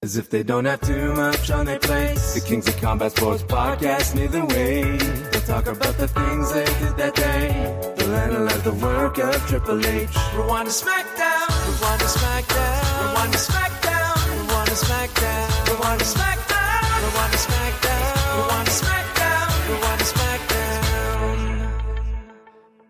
As if they don't have too much on their plate. The Kings of Combat Sports Podcast, neither way. They'll talk about the things they did that day. They'll analyze the work of Triple H. Rewind-A-SmackDown. Rewind-A-SmackDown. Rewind-A-SmackDown. Rewind-A-SmackDown. Rewind-A-SmackDown. Rewind-A-SmackDown. Rewind-A-SmackDown. Rewind-A-SmackDown.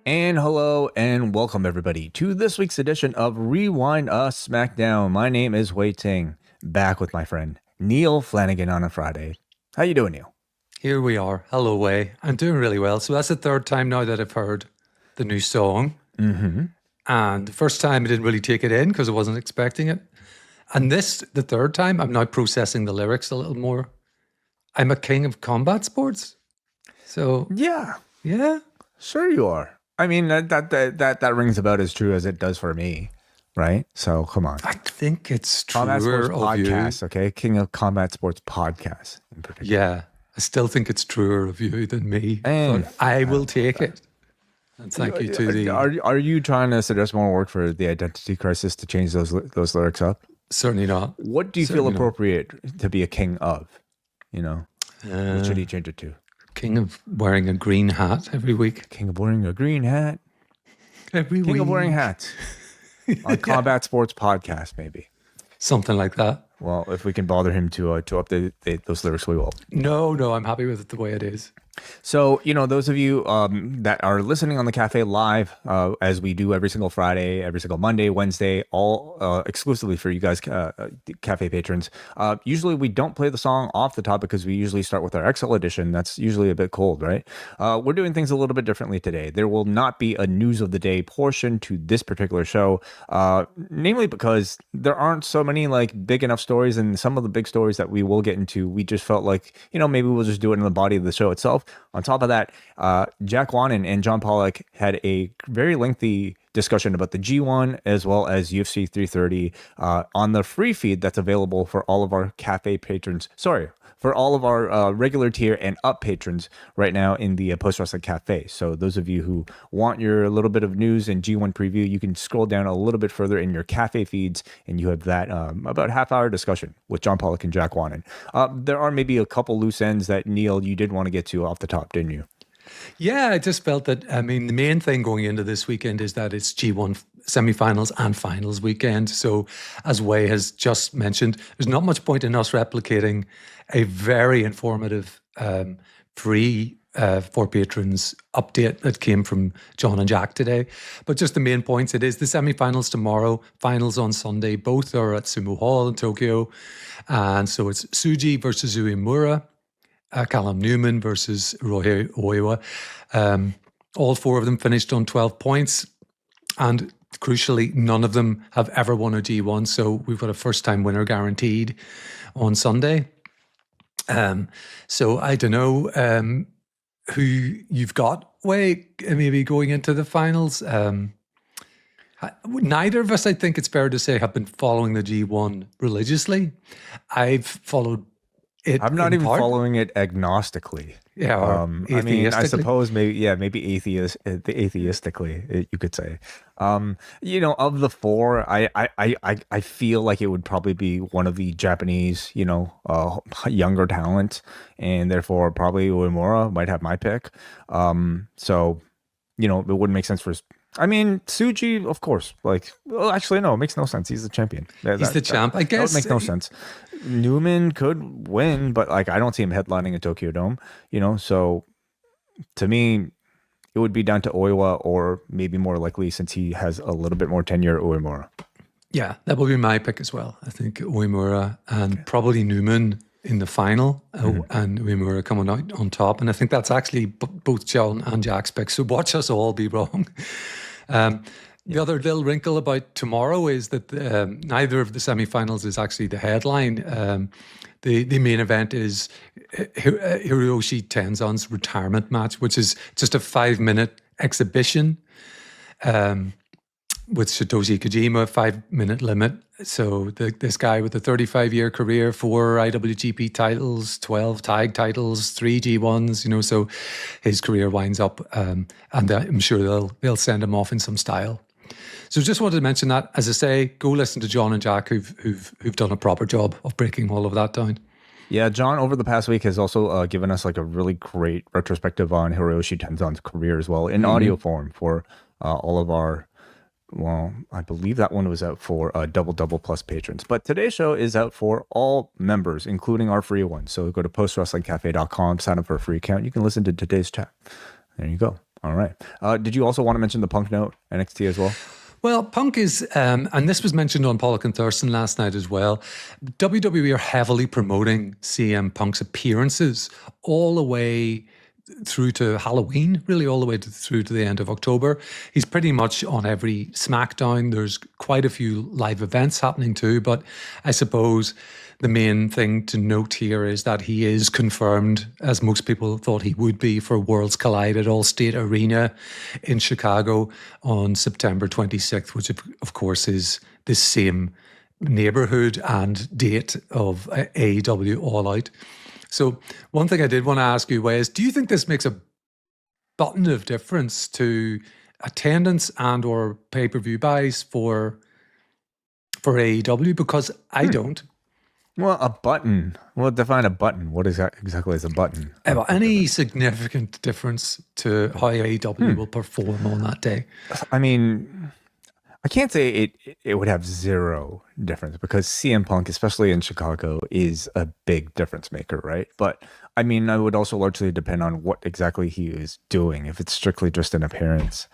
And hello and welcome everybody to this week's edition of Rewind-A-SmackDown. My name is Ting, back with my friend Neal Flanagan on a Friday. How you doing, Neal? Here we are. Hello, Way. I'm doing really well. So that's the third time now that I've heard the new song. Mm-hmm. And the first time I didn't really take it in because I wasn't expecting it. And this, the third time, I'm now processing the lyrics a little more. I'm a king of combat sports. So Yeah, sure you are. I mean, that rings about as true as it does for me, right? So come on. I think it's Combat Sports truer of Podcast, okay? King of Combat Sports Podcast in particular. Yeah, I still think it's truer of you than me. And but I will take it. And thank you to the... Are you trying to suggest more work for the identity crisis to change those lyrics up? Certainly not. What do you feel appropriate to be a king of? You know, what should he change it to? King of wearing a green hat every week. King of wearing a green hat. Every week. King of wearing hats. On Combat Sports Podcast, maybe. Something like that. Well, if we can bother him to update those lyrics, we will. No, I'm happy with it the way it is. So, those of you that are listening on the Café live, as we do every single Friday, every single Monday, Wednesday, all exclusively for you guys, Café patrons. Usually we don't play the song off the top because we usually start with our XL edition. That's usually a bit cold, right? We're doing things a little bit differently today. There will not be a news of the day portion to this particular show, namely because there aren't so many big enough stories, and some of the big stories that we will get into, we just felt like, maybe we'll just do it in the body of the show itself. On top of that, Jack Wannon and John Pollock had a very lengthy discussion about the G1 as well as UFC 330 on the free feed that's available for all of our Café patrons. Sorry, for all of our regular tier and up patrons right now in the Post Wrestling Cafe. So those of you who want your little bit of news and G1 preview, you can scroll down a little bit further in your Café feeds, and you have that about half-hour discussion with John Pollock and Jack Wannon. There are maybe a couple loose ends that, Neal, you did want to get to off the top, didn't you? Yeah, I just felt that, the main thing going into this weekend is that it's G1 semifinals and finals weekend. So as Way has just mentioned, there's not much point in us replicating a very informative free for patrons update that came from John and Jack today. But just the main points, it is the semifinals tomorrow, finals on Sunday. Both are at Sumo Hall in Tokyo. And so it's Tsuji versus Uemura. Callum Newman versus Rohei Oiwa. All four of them finished on 12 points. And crucially, none of them have ever won a G1. So we've got a first-time winner guaranteed on Sunday. So I don't know who you've got, Way, maybe going into the finals. Neither of us, I think it's fair to say, have been following the G1 religiously. I've followed I'm not even following it agnostically. Yeah, I suppose maybe atheistically, you could say. Of the four, I feel like it would probably be one of the Japanese, younger talent, and therefore probably Uemura might have my pick. So, it wouldn't make sense for. Tsuji, of course. Actually, no, it makes no sense. He's the champion. He's the champ. I guess that would make no sense. Newman could win, but I don't see him headlining a Tokyo Dome. So to me, it would be down to Oiwa, or maybe more likely, since he has a little bit more tenure, Uemura. Yeah, that will be my pick as well. I think Uemura and probably Newman in the final, and Uemura coming out on top. And I think that's actually both John and Jack's picks. So watch us all be wrong. The other little wrinkle about tomorrow is that neither of the semifinals is actually the headline. The main event is Hiroshi Tenzan's retirement match, which is just a 5-minute exhibition with Satoshi Kojima, 5-minute limit. So this guy with a 35-year career, 4 IWGP titles, 12 tag titles, 3 G1s, so his career winds up, and I'm sure they'll send him off in some style. So just wanted to mention that. As I say, go listen to John and Jack, who've done a proper job of breaking all of that down. Yeah, John over the past week has also given us like a really great retrospective on Hiroshi Tenzan's career as well in audio form for all of our, well, I believe that one was out for Double Double Plus patrons. But today's show is out for all members, including our free ones. So go to postwrestlingcafe.com, sign up for a free account. You can listen to today's chat. There you go. All right. Did you also want to mention the Punk note, NXT as well? Well, Punk is, and this was mentioned on Pollock and Thurston last night as well, WWE are heavily promoting CM Punk's appearances all the way through to Halloween, really all the way through to the end of October. He's pretty much on every SmackDown. There's quite a few live events happening too, but I suppose the main thing to note here is that he is confirmed, as most people thought he would be, for Worlds Collide at Allstate Arena in Chicago on September 26th, which of course is the same neighborhood and date of AEW All Out. So one thing I did want to ask you is, do you think this makes a button of difference to attendance and or pay-per-view buys for AEW? Because I don't. Well, a button. Well, define a button. What is that exactly is a button? Any significant difference to how AEW will perform on that day? I mean, I can't say it would have zero difference because CM Punk, especially in Chicago, is a big difference maker, right? But I mean, I would also largely depend on what exactly he is doing. If it's strictly just an appearance,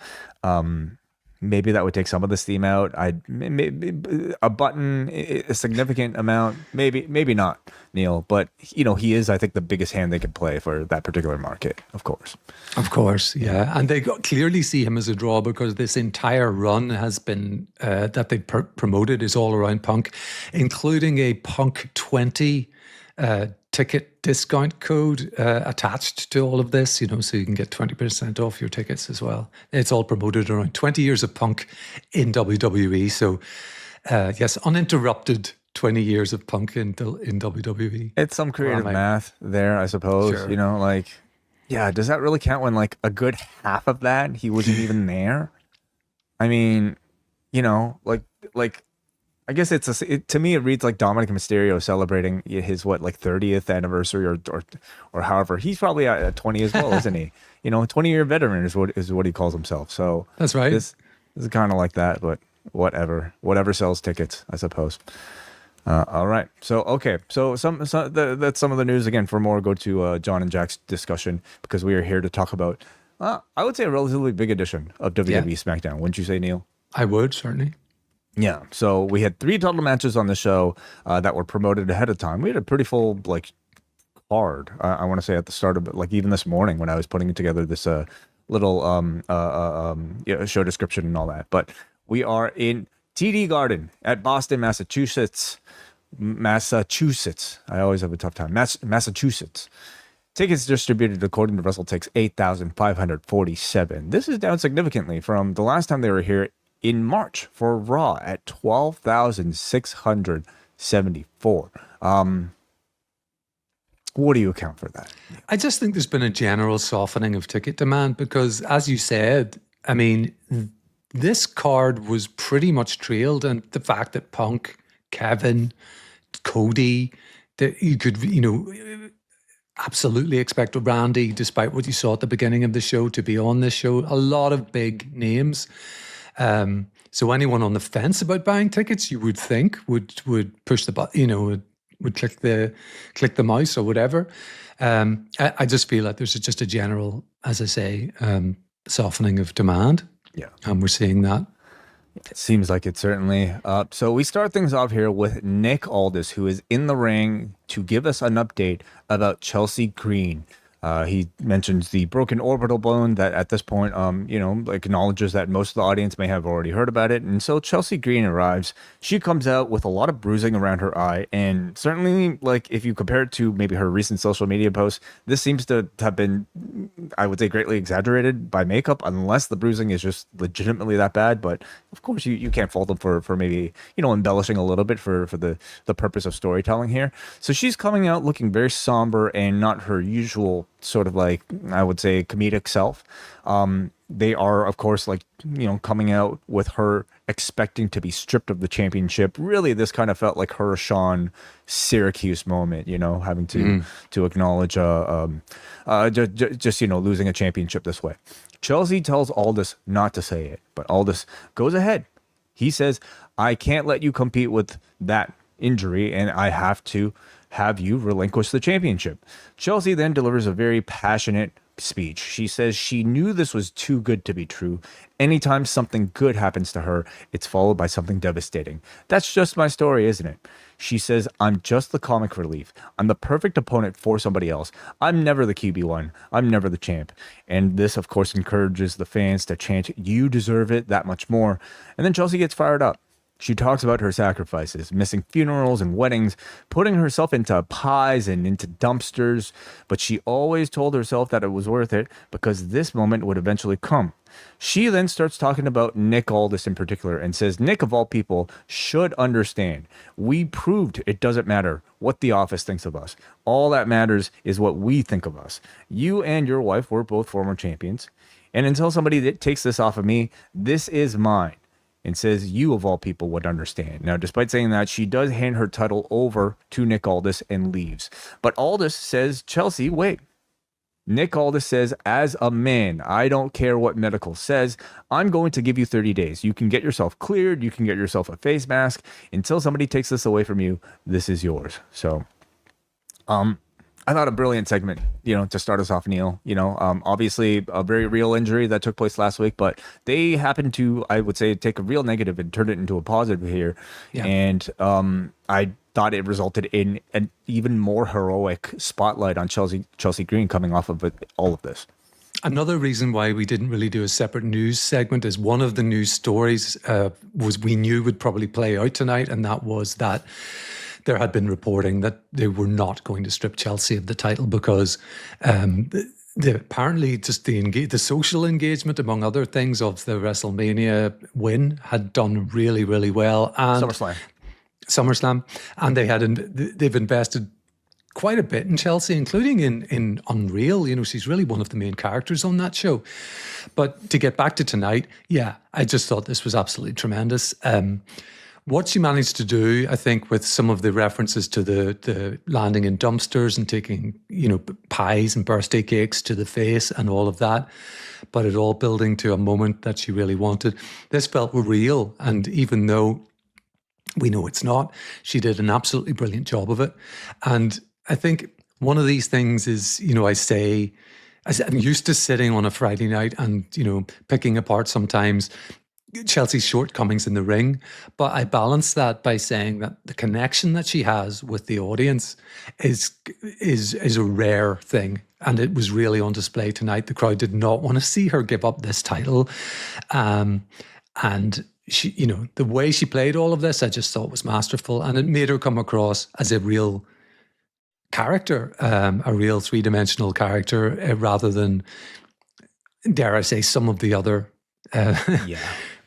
maybe that would take some of the steam out. Maybe a button, a significant amount, maybe not, Neal. But you know, he is, I think, the biggest hand they could play for that particular market, of course. Of course, yeah, and they clearly see him as a draw because this entire run has been that they promoted is all around Punk, including a Punk 20 ticket discount code attached to all of this, you know, so you can get 20% off your tickets as well. It's all promoted around 20 years of Punk in WWE. So, yes, uninterrupted 20 years of Punk in WWE. It's some creative math there, I suppose. Sure. You know, like, yeah, does that really count when like a good half of that he wasn't even there? I mean, you know, like. I guess to me it reads like Dominic Mysterio celebrating his 30th anniversary or however. He's probably at 20 as well, isn't he? You know, 20-year veteran is what he calls himself. So that's right. This is kind of like that, but whatever sells tickets, I suppose. All right. So okay. So that's some of the news. Again, for more, go to John and Jack's discussion because we are here to talk about I would say a relatively big edition of WWE SmackDown. Wouldn't you say, Neal? I would, certainly. Yeah, so we had 3 total matches on the show that were promoted ahead of time. We had a pretty full card. I want to say at the start of it, even this morning when I was putting together this little show description and all that. But we are in TD Garden at Boston, Massachusetts. I always have a tough time. Massachusetts. Tickets distributed according to WrestleTix 8,547. This is down significantly from the last time they were here in March for Raw at 12,674. What do you account for that? I just think there's been a general softening of ticket demand because, as you said, I mean, this card was pretty much trailed, and the fact that Punk, Kevin, Cody, that you could, absolutely expect Randy, despite what you saw at the beginning of the show, to be on this show. A lot of big names. So anyone on the fence about buying tickets, you would think would push the button, would click the mouse or whatever. I just feel like there's just a general, as I say, softening of demand. Yeah, and we're seeing that. It seems like it certainly. So we start things off here with Nick Aldis, who is in the ring to give us an update about Chelsea Green. He mentions the broken orbital bone that at this point, acknowledges that most of the audience may have already heard about it. And so Chelsea Green arrives. She comes out with a lot of bruising around her eye. And certainly, if you compare it to maybe her recent social media posts, this seems to have been, I would say, greatly exaggerated by makeup, unless the bruising is just legitimately that bad. But of course, you can't fault them for maybe, embellishing a little bit for the purpose of storytelling here. So she's coming out looking very somber and not her usual sort of I would say comedic self. they are, of course, like, coming out with her expecting to be stripped of the championship. Really, this kind of felt like her Sean Syracuse moment, having to acknowledge just losing a championship this way. Chelsea tells Aldis not to say it, but Aldis goes ahead. He says, I can't let you compete with that injury, and I have to have you relinquish the championship. Chelsea then delivers a very passionate speech. She says she knew this was too good to be true. Anytime something good happens to her, it's followed by something devastating. That's just my story, isn't it? She says, I'm just the comic relief. I'm the perfect opponent for somebody else. I'm never the QB1. I'm never the champ. And this, of course, encourages the fans to chant, you deserve it, that much more. And then Chelsea gets fired up. She talks about her sacrifices, missing funerals and weddings, putting herself into pies and into dumpsters, but she always told herself that it was worth it because this moment would eventually come. She then starts talking about Nick Aldis in particular and says, Nick, of all people, should understand. We proved it doesn't matter what the office thinks of us. All that matters is what we think of us. You and your wife were both former champions. And until somebody that takes this off of me, this is mine. And says, you of all people would understand. Now, despite saying that, she does hand her title over to Nick Aldis and leaves. But Aldis says, Chelsea, wait. Nick Aldis says, as a man, I don't care what medical says. I'm going to give you 30 days. You can get yourself cleared. You can get yourself a face mask. Until somebody takes this away from you, this is yours. So, I thought a brilliant segment, to start us off, Neal. Obviously a very real injury that took place last week, but they happened to, I would say, take a real negative and turn it into a positive here. Yeah. And I thought it resulted in an even more heroic spotlight on Chelsea Green coming off of all of this. Another reason why we didn't really do a separate news segment is one of the news stories was we knew would probably play out tonight, and that was that there had been reporting that they were not going to strip Chelsea of the title because apparently just the social engagement, among other things, of the WrestleMania win had done really, really well. And SummerSlam. And they've invested quite a bit in Chelsea, including in Unreal. She's really one of the main characters on that show. But to get back to tonight, yeah, I just thought this was absolutely tremendous. What she managed to do, I think, with some of the references to the landing in dumpsters and taking, pies and birthday cakes to the face and all of that, but it all building to a moment that she really wanted. This felt real, and even though we know it's not, she did an absolutely brilliant job of it. And I think one of these things is, I'm used to sitting on a Friday night and, picking apart sometimes Chelsea's shortcomings in the ring, but I balance that by saying that the connection that she has with the audience is a rare thing, and it was really on display tonight. The crowd did not want to see her give up this title, and she, the way she played all of this, I just thought was masterful, and it made her come across as a real character, a real three-dimensional character, rather than, dare I say, some of the other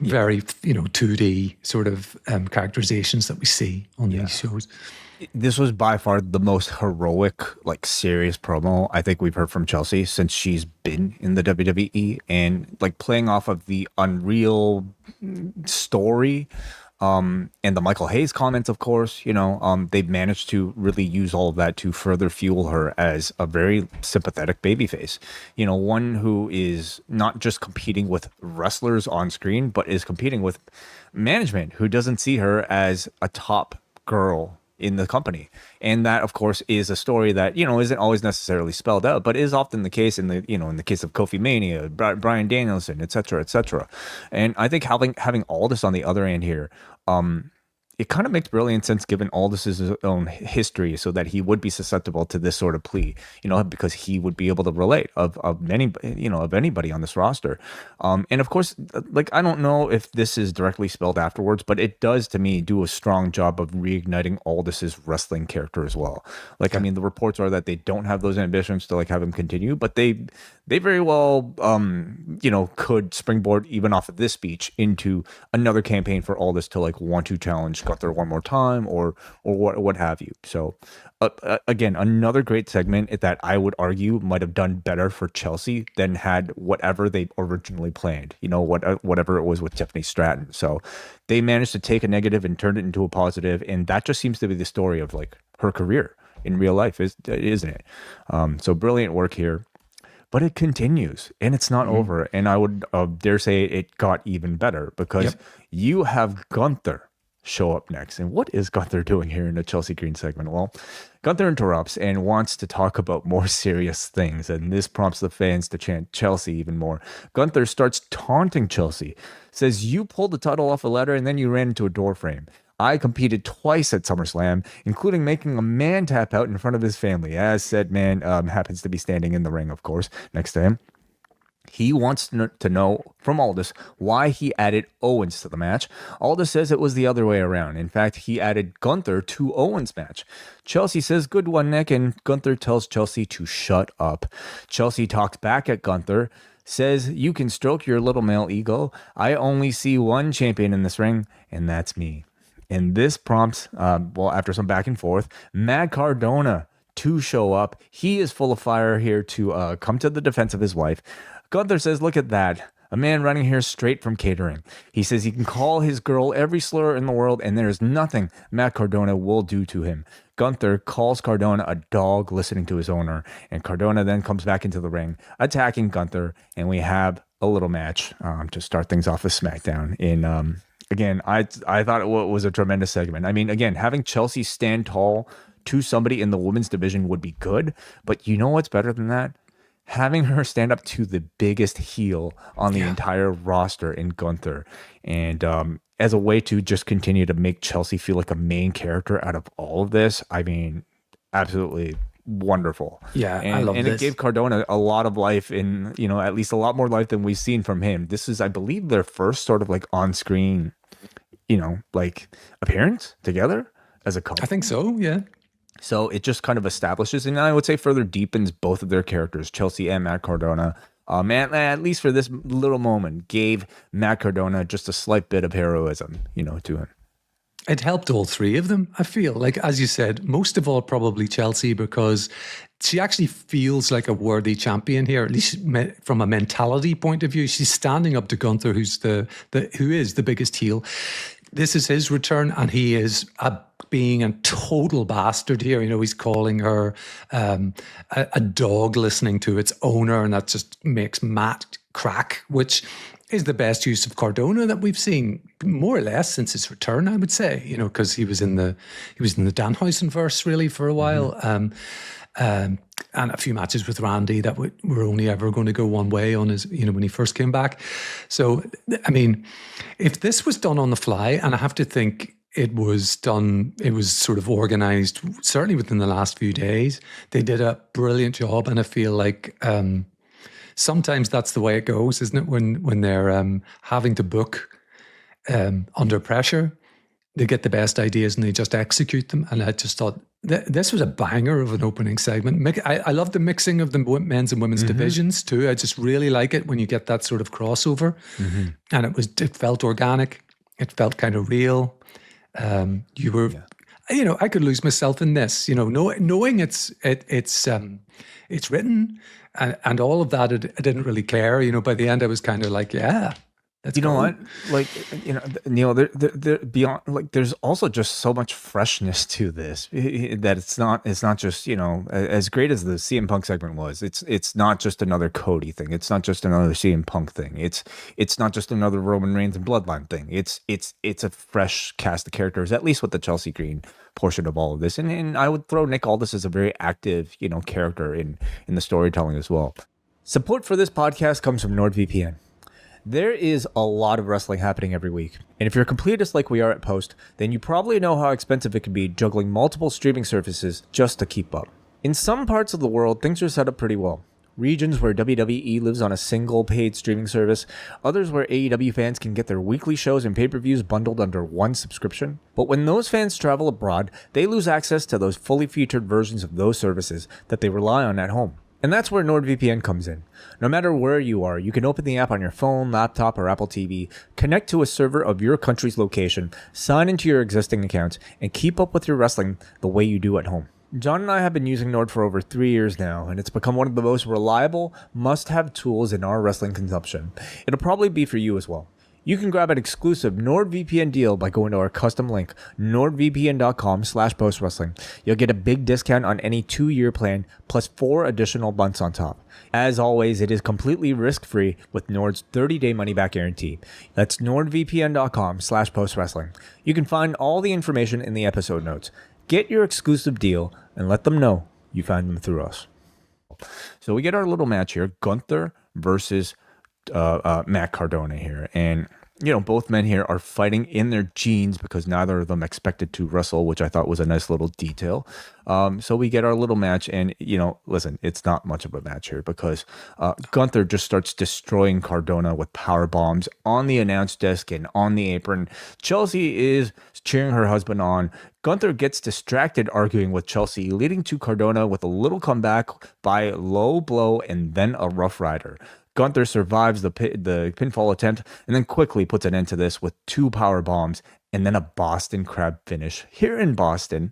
very 2D sort of characterizations that we see on these shows. This was by far the most heroic, serious promo I think we've heard from Chelsea since she's been in the WWE, and playing off of the Unreal story and the Michael Hayes comments, of course. They've managed to really use all of that to further fuel her as a very sympathetic babyface. One who is not just competing with wrestlers on screen, but is competing with management who doesn't see her as a top girl in the company. And that, of course, is a story that, isn't always necessarily spelled out, but is often the case in the case of Kofi Mania, Bryan Danielson, et cetera, et cetera. And I think having Aldis on the other end here, it kind of makes brilliant sense given Aldis's own history, so that he would be susceptible to this sort of plea, because he would be able to relate of anybody on this roster. And of course, I don't know if this is directly spelled afterwards, but it does to me do a strong job of reigniting Aldis's wrestling character as well. I mean, the reports are that they don't have those ambitions to have him continue, but they very well, could springboard even off of this speech into another campaign for Aldis to want to challenge Gunther one more time, or what have you. So again, another great segment that I would argue might have done better for Chelsea than had whatever they originally planned. Whatever it was with Tiffany Stratton. So they managed to take a negative and turn it into a positive, and that just seems to be the story of like her career in real life, isn't it? So brilliant work here. But it continues, and it's not over. And I would dare say it got even better, because you have Gunther show up next. And what is Gunther doing here in the Chelsea Green segment? Well, Gunther interrupts and wants to talk about more serious things, and this prompts the fans to chant Chelsea even more. Gunther starts taunting Chelsea, says, "You pulled the title off a ladder and then you ran into a door frame. I competed twice at SummerSlam, including making a man tap out in front of his family," as said man happens to be standing in the ring, of course, next to him. He wants to know from Aldis why he added Owens to the match. Aldis says it was the other way around. In fact, he added Gunther to Owens' match. Chelsea says, "Good one, Nick," and Gunther tells Chelsea to shut up. Chelsea talks back at Gunther, says, "You can stroke your little male ego. I only see one champion in this ring, and that's me." And this prompts, after some back and forth, Matt Cardona to show up. He is full of fire here to come to the defense of his wife. Gunther says, "Look at that. A man running here straight from catering." He says he can call his girl every slur in the world, and there is nothing Matt Cardona will do to him. Gunther calls Cardona a dog listening to his owner, and Cardona then comes back into the ring, attacking Gunther, and we have a little match to start things off with SmackDown. Again, I thought it was a tremendous segment. I mean, again, having Chelsea stand tall to somebody in the women's division would be good, but you know what's better than that? Having her stand up to the biggest heel on the entire roster in Gunther, and as a way to just continue to make Chelsea feel like a main character out of all of this. I mean, absolutely wonderful. Yeah, and, I love and this. It gave Cardona a lot of life, in at least a lot more life than we've seen from him. This is, I believe, their first sort of like on-screen, like appearance together as a couple. I think so, yeah. So it just kind of establishes, and I would say further deepens both of their characters, Chelsea and Matt Cardona. At least for this little moment, gave Matt Cardona just a slight bit of heroism, to him. It helped all three of them, I feel. Like, as you said, most of all, probably Chelsea, because she actually feels like a worthy champion here, at least from a mentality point of view. She's standing up to Gunther, who is the biggest heel. This is his return, and he is being a total bastard here. He's calling her a dog listening to its owner, and that just makes Matt crack, which is the best use of Cardona that we've seen more or less since his return, I would say. Because he was in the Danhausen verse really for a while. And a few matches with Randy that were only ever going to go one way on his, when he first came back. So, I mean, if this was done on the fly, and I have to think it was sort of organized, certainly within the last few days, they did a brilliant job. And I feel like sometimes that's the way it goes, isn't it? When they're having to book under pressure, they get the best ideas and they just execute them. And I just thought this was a banger of an opening segment. I love the mixing of the men's and women's divisions too. I just really like it when you get that sort of crossover. And it felt organic. It felt kind of real. You were, I could lose myself in this. Knowing it's written and all of that. I didn't really care. By the end, I was kind of like, yeah. You know what? Like, Neal, there beyond, like, there's also just so much freshness to this that it's not just, as great as the CM Punk segment was, it's not just another Cody thing. It's not just another CM Punk thing. It's not just another Roman Reigns and Bloodline thing. It's a fresh cast of characters, at least with the Chelsea Green portion of all of this. And I would throw Nick Aldis as a very active, character in the storytelling as well. Support for this podcast comes from NordVPN. There is a lot of wrestling happening every week, and if you're a completist like we are at Post, then you probably know how expensive it can be juggling multiple streaming services just to keep up. In some parts of the world, things are set up pretty well. Regions where WWE lives on a single paid streaming service, others where AEW fans can get their weekly shows and pay-per-views bundled under one subscription. But when those fans travel abroad, they lose access to those fully featured versions of those services that they rely on at home. And that's where NordVPN comes in. No matter where you are, you can open the app on your phone, laptop, or Apple TV, connect to a server of your country's location, sign into your existing accounts, and keep up with your wrestling the way you do at home. John and I have been using Nord for over 3 years now, and it's become one of the most reliable, must-have tools in our wrestling consumption. It'll probably be for you as well. You can grab an exclusive NordVPN deal by going to our custom link, nordvpn.com/postwrestling. You'll get a big discount on any 2-year plan, plus 4 additional months on top. As always, it is completely risk-free with Nord's 30-day money-back guarantee. That's nordvpn.com/postwrestling. You can find all the information in the episode notes. Get your exclusive deal and let them know you found them through us. So we get our little match here, Gunther versus Matt Cardona here, and both men here are fighting in their jeans because neither of them expected to wrestle, which I thought was a nice little detail. So we get our little match, and listen, it's not much of a match here because Gunther just starts destroying Cardona with power bombs on the announce desk and on the apron. Chelsea is cheering her husband on. Gunther gets distracted arguing with Chelsea, leading to Cardona with a little comeback by low blow and then a Rough Rider. Gunther survives the pinfall attempt and then quickly puts an end to this with 2 power bombs and then a Boston Crab finish here in Boston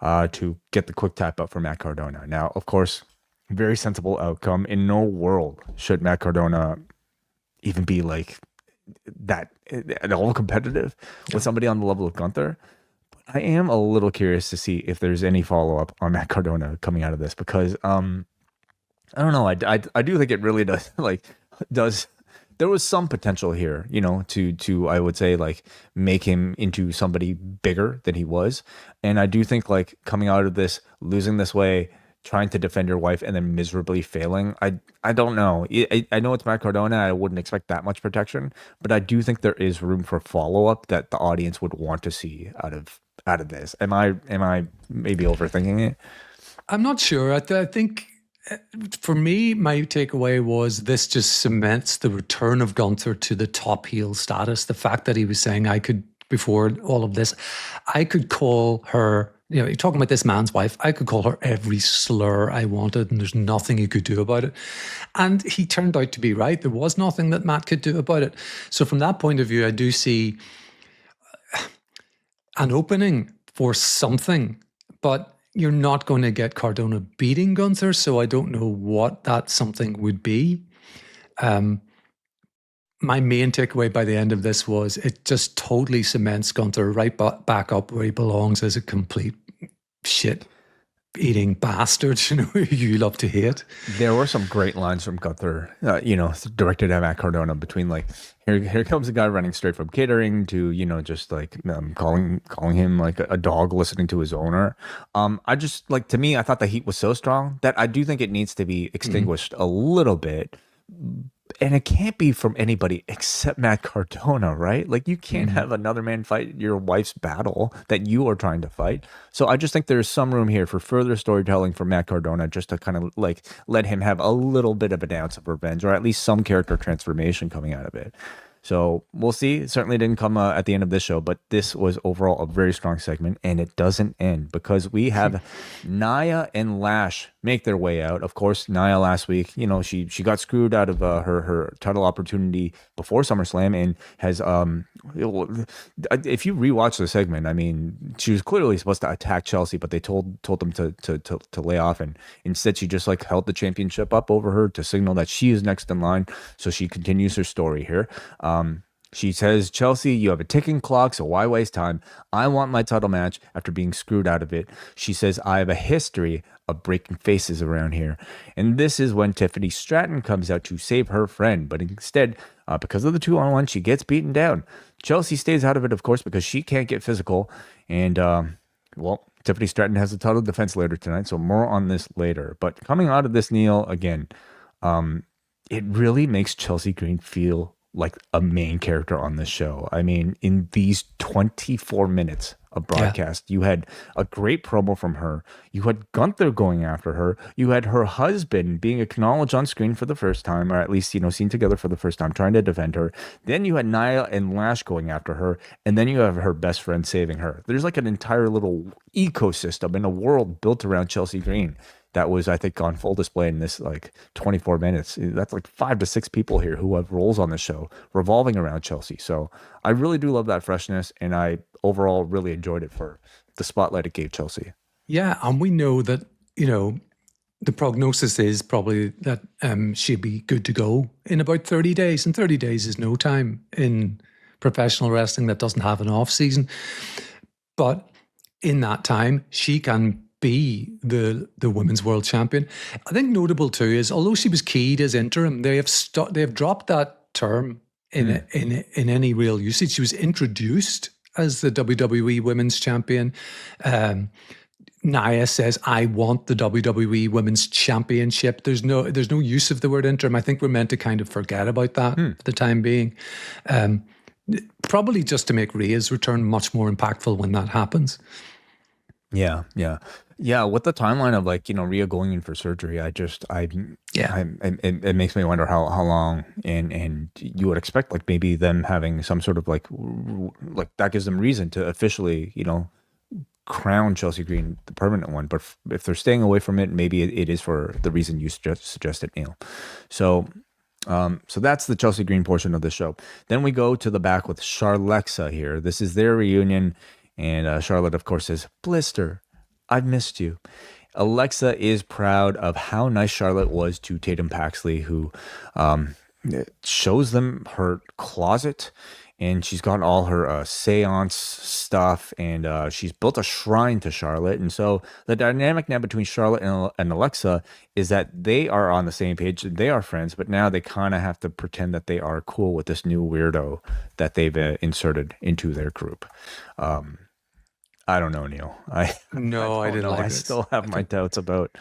to get the quick tap up for Matt Cardona. Now, of course, very sensible outcome. In no world should Matt Cardona even be like that at all competitive with somebody on the level of Gunther. But I am a little curious to see if there's any follow-up on Matt Cardona coming out of this because I don't know. I do think it really does. There was some potential here, to I would say make him into somebody bigger than he was. And I do think coming out of this, losing this way, trying to defend your wife and then miserably failing. I don't know. I know it's Matt Cardona. I wouldn't expect that much protection, but I do think there is room for follow-up that the audience would want to see out of this. Am I maybe overthinking it? I'm not sure. I think for me, my takeaway was this just cements the return of Gunther to the top heel status. The fact that he was saying, before all of this, I could call her, you're talking about this man's wife, I could call her every slur I wanted and there's nothing he could do about it. And he turned out to be right. There was nothing that Matt could do about it. So from that point of view, I do see an opening for something, but you're not going to get Cardona beating Gunther, so I don't know what that something would be. My main takeaway by the end of this was it just totally cements Gunther right back up where he belongs as a complete shit-eating bastard, who you love to hate. There were some great lines from Gunther, directed at Matt Cardona between here comes a guy running straight from catering to, just calling him like a dog listening to his owner. I just to me, I thought the heat was so strong that I do think it needs to be extinguished a little bit. And it can't be from anybody except Matt Cardona, right? You can't have another man fight your wife's battle that you are trying to fight. So I just think there's some room here for further storytelling for Matt Cardona, just to kind of let him have a little bit of an ounce of revenge, or at least some character transformation coming out of it. So we'll see. It certainly didn't come at the end of this show, but this was overall a very strong segment, and it doesn't end because we have Nia and Lash make their way out. Of course, Nia last week, she got screwed out of her title opportunity before SummerSlam, and has if you rewatch the segment, I mean, she was clearly supposed to attack Chelsea, but they told them to lay off, and instead she just held the championship up over her to signal that she is next in line. So she continues her story here. She says, Chelsea, you have a ticking clock, so why waste time? I want my title match after being screwed out of it. She says, I have a history of breaking faces around here. And this is when Tiffany Stratton comes out to save her friend. But instead, because of the 2-on-1, she gets beaten down. Chelsea stays out of it, of course, because she can't get physical. And, Tiffany Stratton has a title defense later tonight, so more on this later. But coming out of this, Neal, again, it really makes Chelsea Green feel like a main character on this show. I mean, in these 24 minutes of broadcast, you had a great promo from her. You had Gunther going after her. You had her husband being acknowledged on screen for the first time, or at least, seen together for the first time, trying to defend her. Then you had Nia and Lash going after her. And then you have her best friend saving her. There's an entire little ecosystem in a world built around Chelsea Green. that was, I think, on full display in this like 24 minutes. That's like 5 to 6 people here who have roles on the show revolving around Chelsea. So I really do love that freshness, and I overall really enjoyed it for the spotlight it gave Chelsea. Yeah, and we know that, the prognosis is probably that she'll be good to go in about 30 days. And 30 days is no time in professional wrestling that doesn't have an off season. But in that time, she can be the women's world champion. I think notable too is, although she was keyed as interim, they have dropped that term in any real usage. She was introduced as the WWE Women's Champion. Nia says, "I want the WWE Women's Championship." There's no use of the word interim. I think we're meant to kind of forget about that for the time being. Probably just to make Rhea's return much more impactful when that happens. Yeah. With the timeline of like, Rhea going in for surgery, it makes me wonder how long, and you would expect like maybe them having some sort of like that gives them reason to officially, crown Chelsea Green the permanent one. But if they're staying away from it, maybe it is for the reason you suggested, Neal. So that's the Chelsea Green portion of the show. Then we go to the back with Charlexa here. This is their reunion, and Charlotte, of course, says, "Blister, I've missed you." Alexa is proud of how nice Charlotte was to Tatum Paxley, who shows them her closet, and she's got all her seance stuff, and she's built a shrine to Charlotte. And so the dynamic now between Charlotte and Alexa is that they are on the same page. They are friends, but now they kind of have to pretend that they are cool with this new weirdo that they've inserted into their group. I don't know, Neal. I didn't like it. I still have my doubts about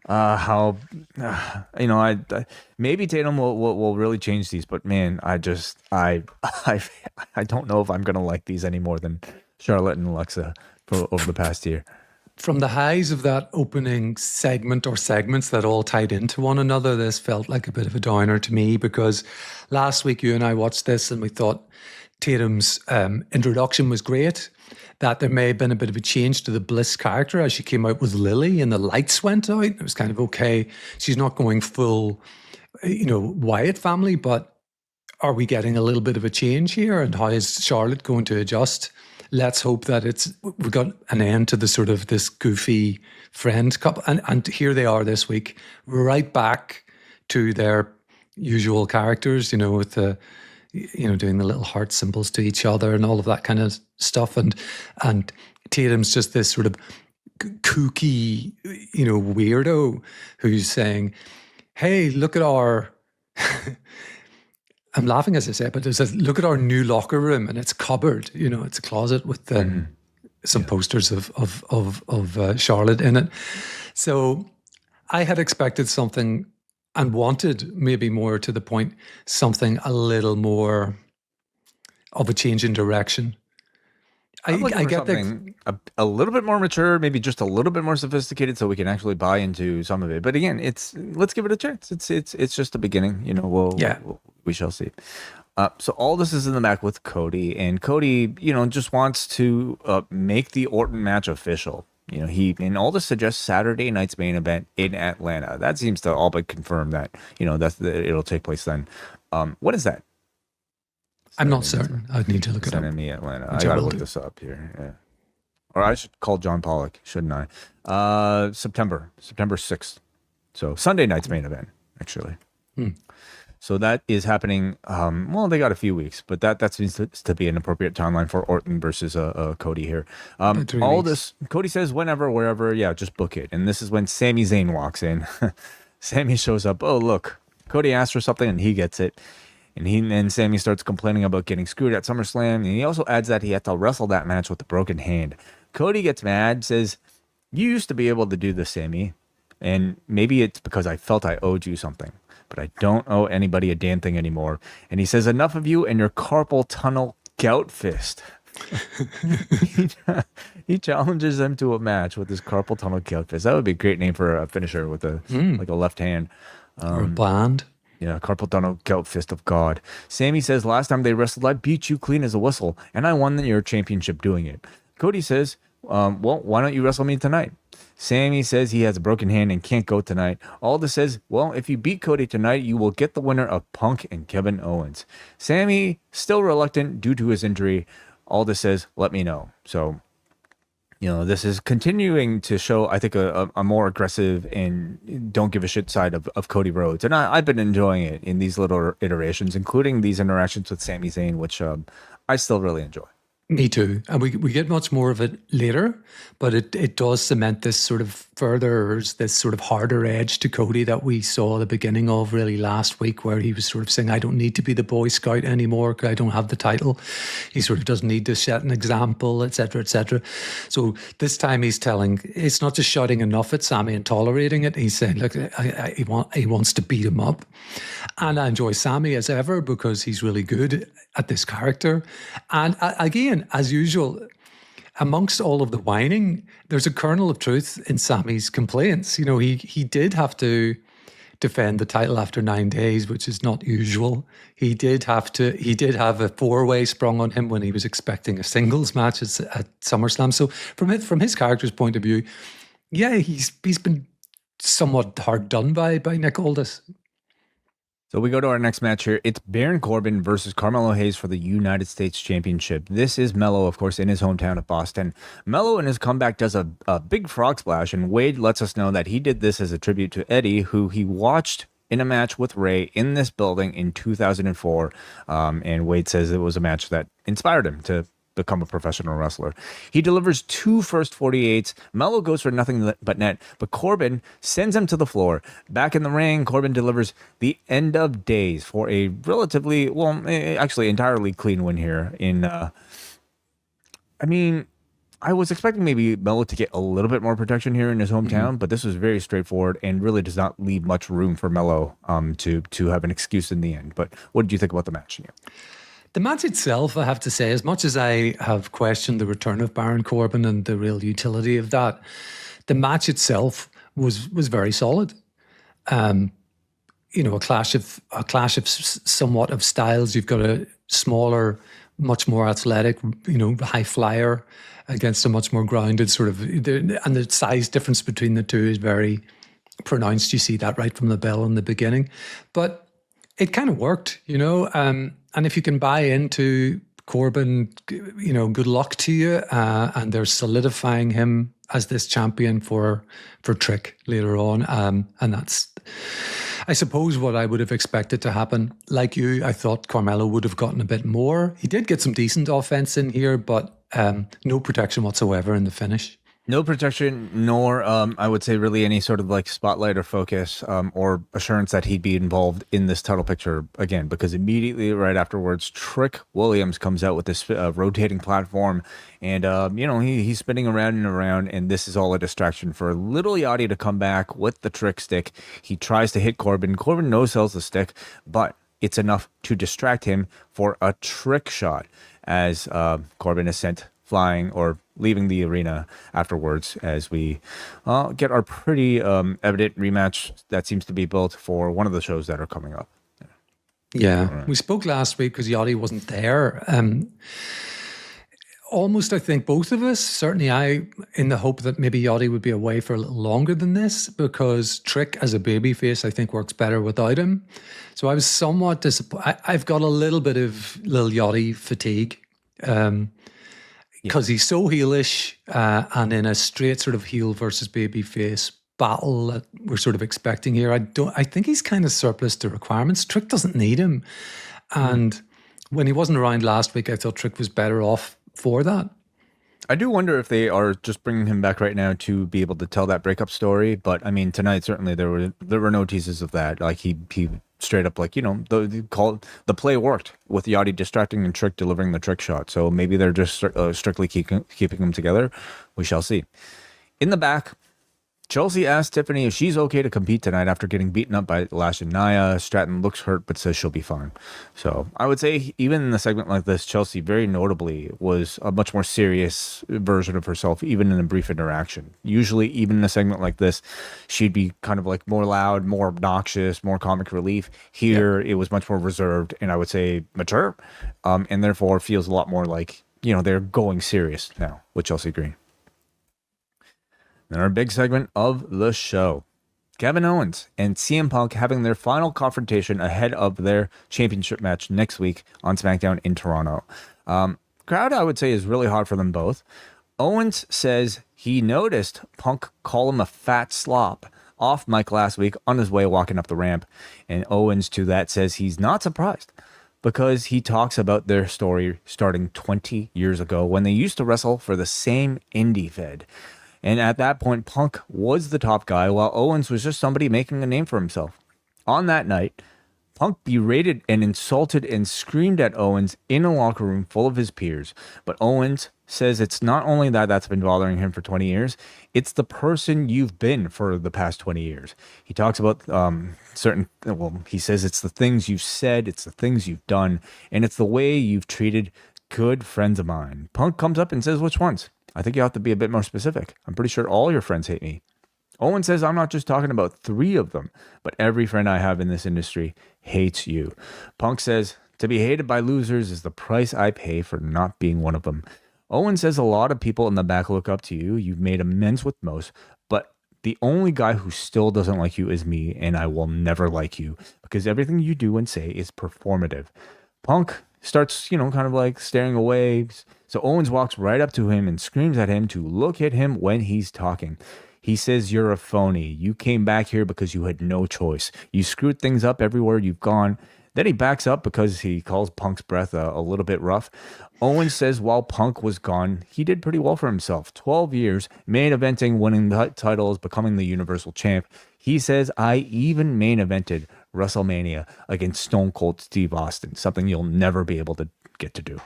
how maybe Tatum will really change these, but man, I don't know if I'm gonna like these any more than Charlotte and Alexa over the past year. From the highs of that opening segment or segments that all tied into one another, this felt like a bit of a downer to me, because last week you and I watched this and we thought Tatum's introduction was great, that there may have been a bit of a change to the Bliss character as she came out with Lily and the lights went out. It was kind of okay. She's not going full, Wyatt family, but are we getting a little bit of a change here? And how is Charlotte going to adjust? Let's hope that we've got an end to the sort of this goofy friend couple. And here they are this week, right back to their usual characters, with the, doing the little heart symbols to each other and all of that kind of stuff. And Tatum's just this sort of kooky, weirdo who's saying, "Hey, look at our," I'm laughing as I say it, but it says, "Look at our new locker room," and it's cupboard, it's a closet with some posters of Charlotte in it. So I had expected something and wanted maybe more to the point, something a little more of a change in direction. I get something a little bit more mature, maybe just a little bit more sophisticated, so we can actually buy into some of it. But again, let's give it a chance. It's just the beginning, we shall see. So all this is in the back with Cody, and Cody, just wants to make the Orton match official. And all this suggests Saturday night's main event in Atlanta. That seems to all but confirm that, it'll take place then. What is that? I'm not certain. I'd need to look it up. Me Atlanta. I gotta look this up here. Yeah. Or I should call John Pollock, shouldn't I? September 6th. So Sunday night's main event, actually. So that is happening. They got a few weeks, but that seems to be an appropriate timeline for Orton versus Cody here. All this, Cody says whenever, wherever, just book it. And this is when Sami Zayn walks in. Sami shows up. Oh, look, Cody asked for something and he gets it. And Sami starts complaining about getting screwed at SummerSlam. And he also adds that he had to wrestle that match with a broken hand. Cody gets mad, says, "You used to be able to do this, Sami. And maybe it's because I felt I owed you something. But I don't owe anybody a damn thing anymore." And he says, "Enough of you and your carpal tunnel gout fist." He challenges them to a match with his carpal tunnel gout fist. That would be a great name for a finisher with a left hand. Or a band. Yeah, carpal tunnel gout fist of God. Sami says, "Last time they wrestled, I beat you clean as a whistle, and I won your championship doing it." Cody says, Well, why don't you wrestle me tonight? Sammy says he has a broken hand and can't go tonight. Aldis says, well, if you beat Cody tonight, you will get the winner of Punk and Kevin Owens. Sammy, still reluctant due to his injury. Aldis says, let me know. So, this is continuing to show, I think, a more aggressive and don't give a shit side of Cody Rhodes. And I've been enjoying it in these little iterations, including these interactions with Sami Zayn, which I still really enjoy. Me too. And we get much more of it later, but it does cement this sort of this sort of harder edge to Cody that we saw at the beginning of really last week, where he was sort of saying, I don't need to be the Boy Scout anymore because I don't have the title. He sort of doesn't need to set an example, etc., etc. So this time he's not just shouting enough at Sammy and tolerating it. He's saying, look, he wants to beat him up. And I enjoy Sammy as ever because he's really good at this character. And again, as usual, amongst all of the whining, there's a kernel of truth in Sammy's complaints. He did have to defend the title after 9 days, which is not usual. He did have a 4-way sprung on him when he was expecting a singles match at SummerSlam. So from his character's point of view, yeah, he's been somewhat hard done by Nick Aldis. So we go to our next match here. It's Baron Corbin versus Carmelo Hayes for the United States Championship. This is Melo, of course, in his hometown of Boston. Melo in his comeback does a big frog splash, and Wade lets us know that he did this as a tribute to Eddie, who he watched in a match with Ray in this building in 2004. And Wade says it was a match that inspired him to become a professional wrestler. He delivers 2 first 48s. Melo goes for nothing but net, but Corbin sends him to the floor. Back in the ring, Corbin delivers the end of days for a relatively, actually entirely clean win here. I was expecting maybe Melo to get a little bit more protection here in his hometown, but this was very straightforward and really does not leave much room for Melo to have an excuse in the end. But what did you think about the match, Neal? The match itself, I have to say, as much as I have questioned the return of Baron Corbin and the real utility of that, the match itself was very solid. A clash of somewhat of styles. You've got a smaller, much more athletic, high flyer against a much more grounded sort of, and the size difference between the two is very pronounced. You see that right from the bell in the beginning, but it kind of worked, and if you can buy into Corbin, good luck to you. And they're solidifying him as this champion for Trick later on. And that's, I suppose, what I would have expected to happen. Like you, I thought Carmelo would have gotten a bit more. He did get some decent offense in here, but no protection whatsoever in the finish. No protection, nor I would say really any sort of like spotlight or focus or assurance that he'd be involved in this title picture again, because immediately right afterwards, Trick Williams comes out with this rotating platform, and he's spinning around and around, and this is all a distraction for Little Yachty to come back with the Trick stick. He tries to hit Corbin. Corbin no-sells the stick, but it's enough to distract him for a trick shot as Corbin is sent flying or leaving the arena afterwards, as we get our pretty evident rematch that seems to be built for one of the shows that are coming up. Yeah, we spoke last week because Yachty wasn't there. Almost, I think both of us, certainly I, in the hope that maybe Yachty would be away for a little longer than this, because Trick as a babyface, I think, works better without him. So I was somewhat disappointed. I've got a little bit of Lil Yachty fatigue. Because he's so heelish, and in a straight sort of heel versus babyface battle that we're sort of expecting here, I think he's kind of surplus to requirements. Trick doesn't need him, and when he wasn't around last week, I thought Trick was better off for that. I do wonder if they are just bringing him back right now to be able to tell that breakup story. But I mean, tonight certainly there were no teases of that. Like he straight up, like, the play worked with Yachty distracting and Trick delivering the trick shot. So maybe they're just strictly keeping them together. We shall see. In the back, Chelsea asked Tiffany if she's okay to compete tonight after getting beaten up by Lash and Nia. Stratton looks hurt but says she'll be fine. So I would say even in a segment like this, Chelsea very notably was a much more serious version of herself, even in a brief interaction. Usually, even in a segment like this, she'd be kind of like more loud, more obnoxious, more comic relief. Here, It was much more reserved and I would say mature, and therefore feels a lot more like, they're going serious now with Chelsea Green. And our big segment of the show. Kevin Owens and CM Punk having their final confrontation ahead of their championship match next week on SmackDown in Toronto. Crowd, I would say, is really hard for them both. Owens says he noticed Punk call him a fat slop off mic last week on his way walking up the ramp. And Owens to that says he's not surprised because he talks about their story starting 20 years ago when they used to wrestle for the same indie fed. And at that point, Punk was the top guy while Owens was just somebody making a name for himself. On that night, Punk berated and insulted and screamed at Owens in a locker room full of his peers. But Owens says it's not only that that's been bothering him for 20 years, it's the person you've been for the past 20 years. He talks about he says it's the things you've said, it's the things you've done, and it's the way you've treated good friends of mine. Punk comes up and says, which ones? I think you have to be a bit more specific. I'm pretty sure all your friends hate me. Owen says, I'm not just talking about 3 of them, but every friend I have in this industry hates you. Punk says, to be hated by losers is the price I pay for not being one of them. Owen says a lot of people in the back look up to you. You've made amends with most, but the only guy who still doesn't like you is me, and I will never like you because everything you do and say is performative. Punk starts, kind of like staring away. So Owens walks right up to him and screams at him to look at him when he's talking. He says, you're a phony. You came back here because you had no choice. You screwed things up everywhere you've gone. Then he backs up because he calls Punk's breath a little bit rough. Owens says while Punk was gone, he did pretty well for himself. 12 years, main eventing, winning the titles, becoming the Universal Champ. He says, I even main evented WrestleMania against Stone Cold Steve Austin, something you'll never be able to get to do.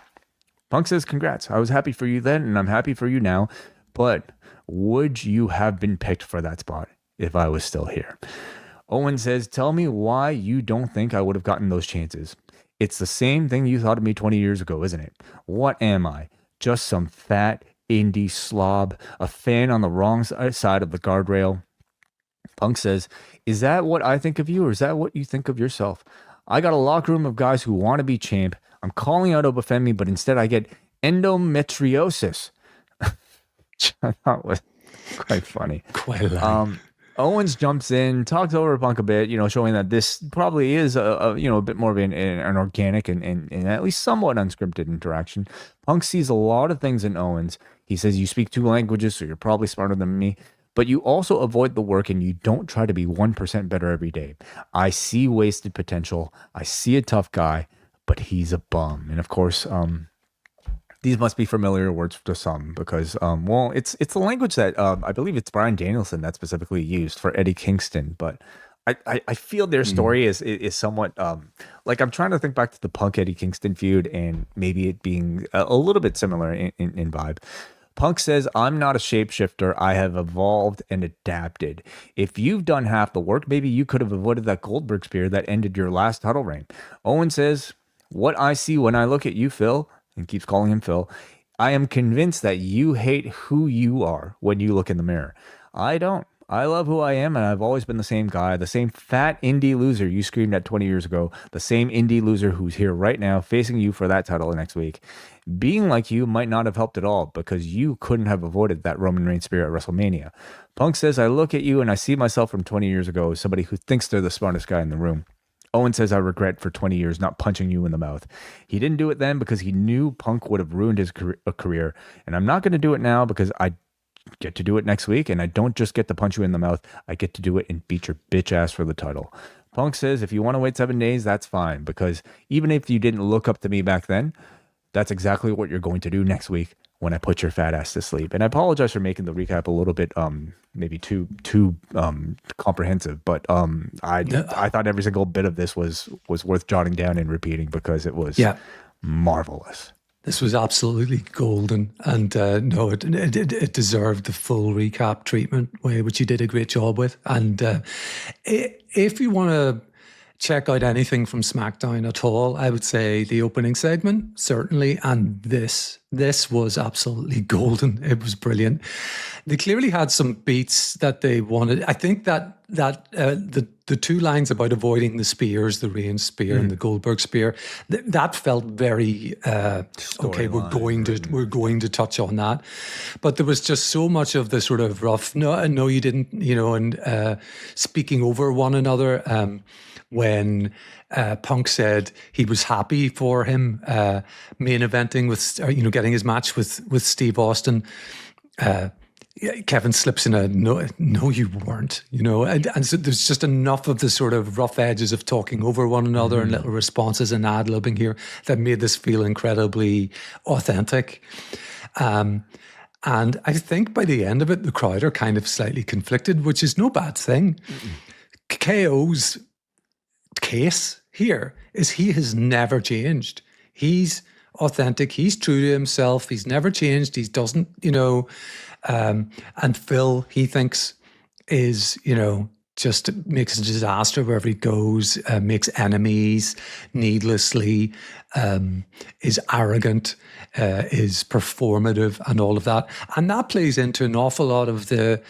Punk says, congrats. I was happy for you then, and I'm happy for you now, but would you have been picked for that spot if I was still here? Owen says, tell me why you don't think I would have gotten those chances. It's the same thing you thought of me 20 years ago, isn't it? What am I? Just some fat indie slob, a fan on the wrong side of the guardrail? Punk says, is that what I think of you, or is that what you think of yourself? I got a locker room of guys who want to be champ. I'm calling out Obafemi, but instead I get endometriosis. Which I thought was quite funny. Quite a lot. Owens jumps in, talks over Punk a bit, showing that this probably is a bit more of an organic and at least somewhat unscripted interaction. Punk sees a lot of things in Owens. He says, you speak 2 languages, so you're probably smarter than me, but you also avoid the work and you don't try to be 1% better every day. I see wasted potential. I see a tough guy, but he's a bum. And of course, these must be familiar words to some because, it's the language that I believe it's Bryan Danielson that specifically used for Eddie Kingston. But I feel their story is somewhat like I'm trying to think back to the Punk Eddie Kingston feud and maybe it being a little bit similar in vibe. Punk says, I'm not a shapeshifter. I have evolved and adapted. If you've done half the work, maybe you could have avoided that Goldberg spear that ended your last title reign. Owen says, what I see when I look at you, Phil, and keeps calling him Phil, I am convinced that you hate who you are when you look in the mirror. I don't. I love who I am, and I've always been the same guy, the same fat indie loser you screamed at 20 years ago, the same indie loser who's here right now facing you for that title next week. Being like you might not have helped at all because you couldn't have avoided that Roman Reigns spear at WrestleMania. Punk says, I look at you and I see myself from 20 years ago as somebody who thinks they're the smartest guy in the room. Owen says, I regret for 20 years not punching you in the mouth. He didn't do it then because he knew Punk would have ruined his career. And I'm not going to do it now because I get to do it next week. And I don't just get to punch you in the mouth. I get to do it and beat your bitch ass for the title. Punk says, if you want to wait 7 days, that's fine. Because even if you didn't look up to me back then, that's exactly what you're going to do next week when I put your fat ass to sleep. And I apologize for making the recap a little bit maybe too comprehensive, but I thought every single bit of this was worth jotting down and repeating because it was marvelous. This was absolutely golden, and it deserved the full recap treatment, which you did a great job with. And if you want to check out anything from SmackDown at all, I would say the opening segment, certainly, and this was absolutely golden. It was brilliant. They clearly had some beats that they wanted. I think that the two lines about avoiding the spears, the Reigns spear and the Goldberg spear, that felt very okay. We're going to touch on that, but there was just so much of the sort of rough. No, you didn't. And speaking over one another. When Punk said he was happy for him main eventing with, getting his match with Steve Austin. Kevin slips in a no, you weren't, and so there's just enough of the sort of rough edges of talking over one another and little responses and ad-libbing here that made this feel incredibly authentic. And I think by the end of it, the crowd are kind of slightly conflicted, which is no bad thing. KO's case here is he has never changed. He's authentic. He's true to himself. He's never changed. He doesn't, and Phil, he thinks, is, just makes a disaster wherever he goes, makes enemies needlessly, is arrogant, is performative and all of that. And that plays into an awful lot of the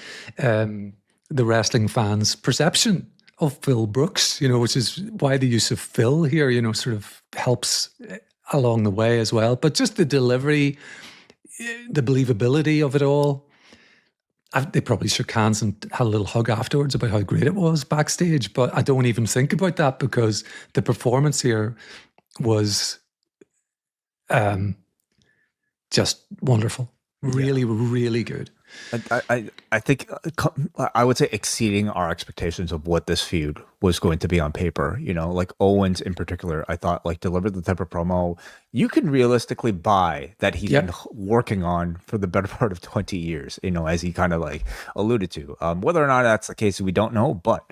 wrestling fans' perception of Phil Brooks, which is why the use of Phil here, sort of helps along the way as well. But just the delivery, the believability of it all. They probably shook hands and had a little hug afterwards about how great it was backstage, but I don't even think about that because the performance here was just wonderful. Really, really good. I think I would say exceeding our expectations of what this feud was going to be on paper. Like Owens in particular, I thought delivered the type of promo you can realistically buy that he's been working on for the better part of 20 years. As he kind of alluded to. Whether or not that's the case, we don't know, but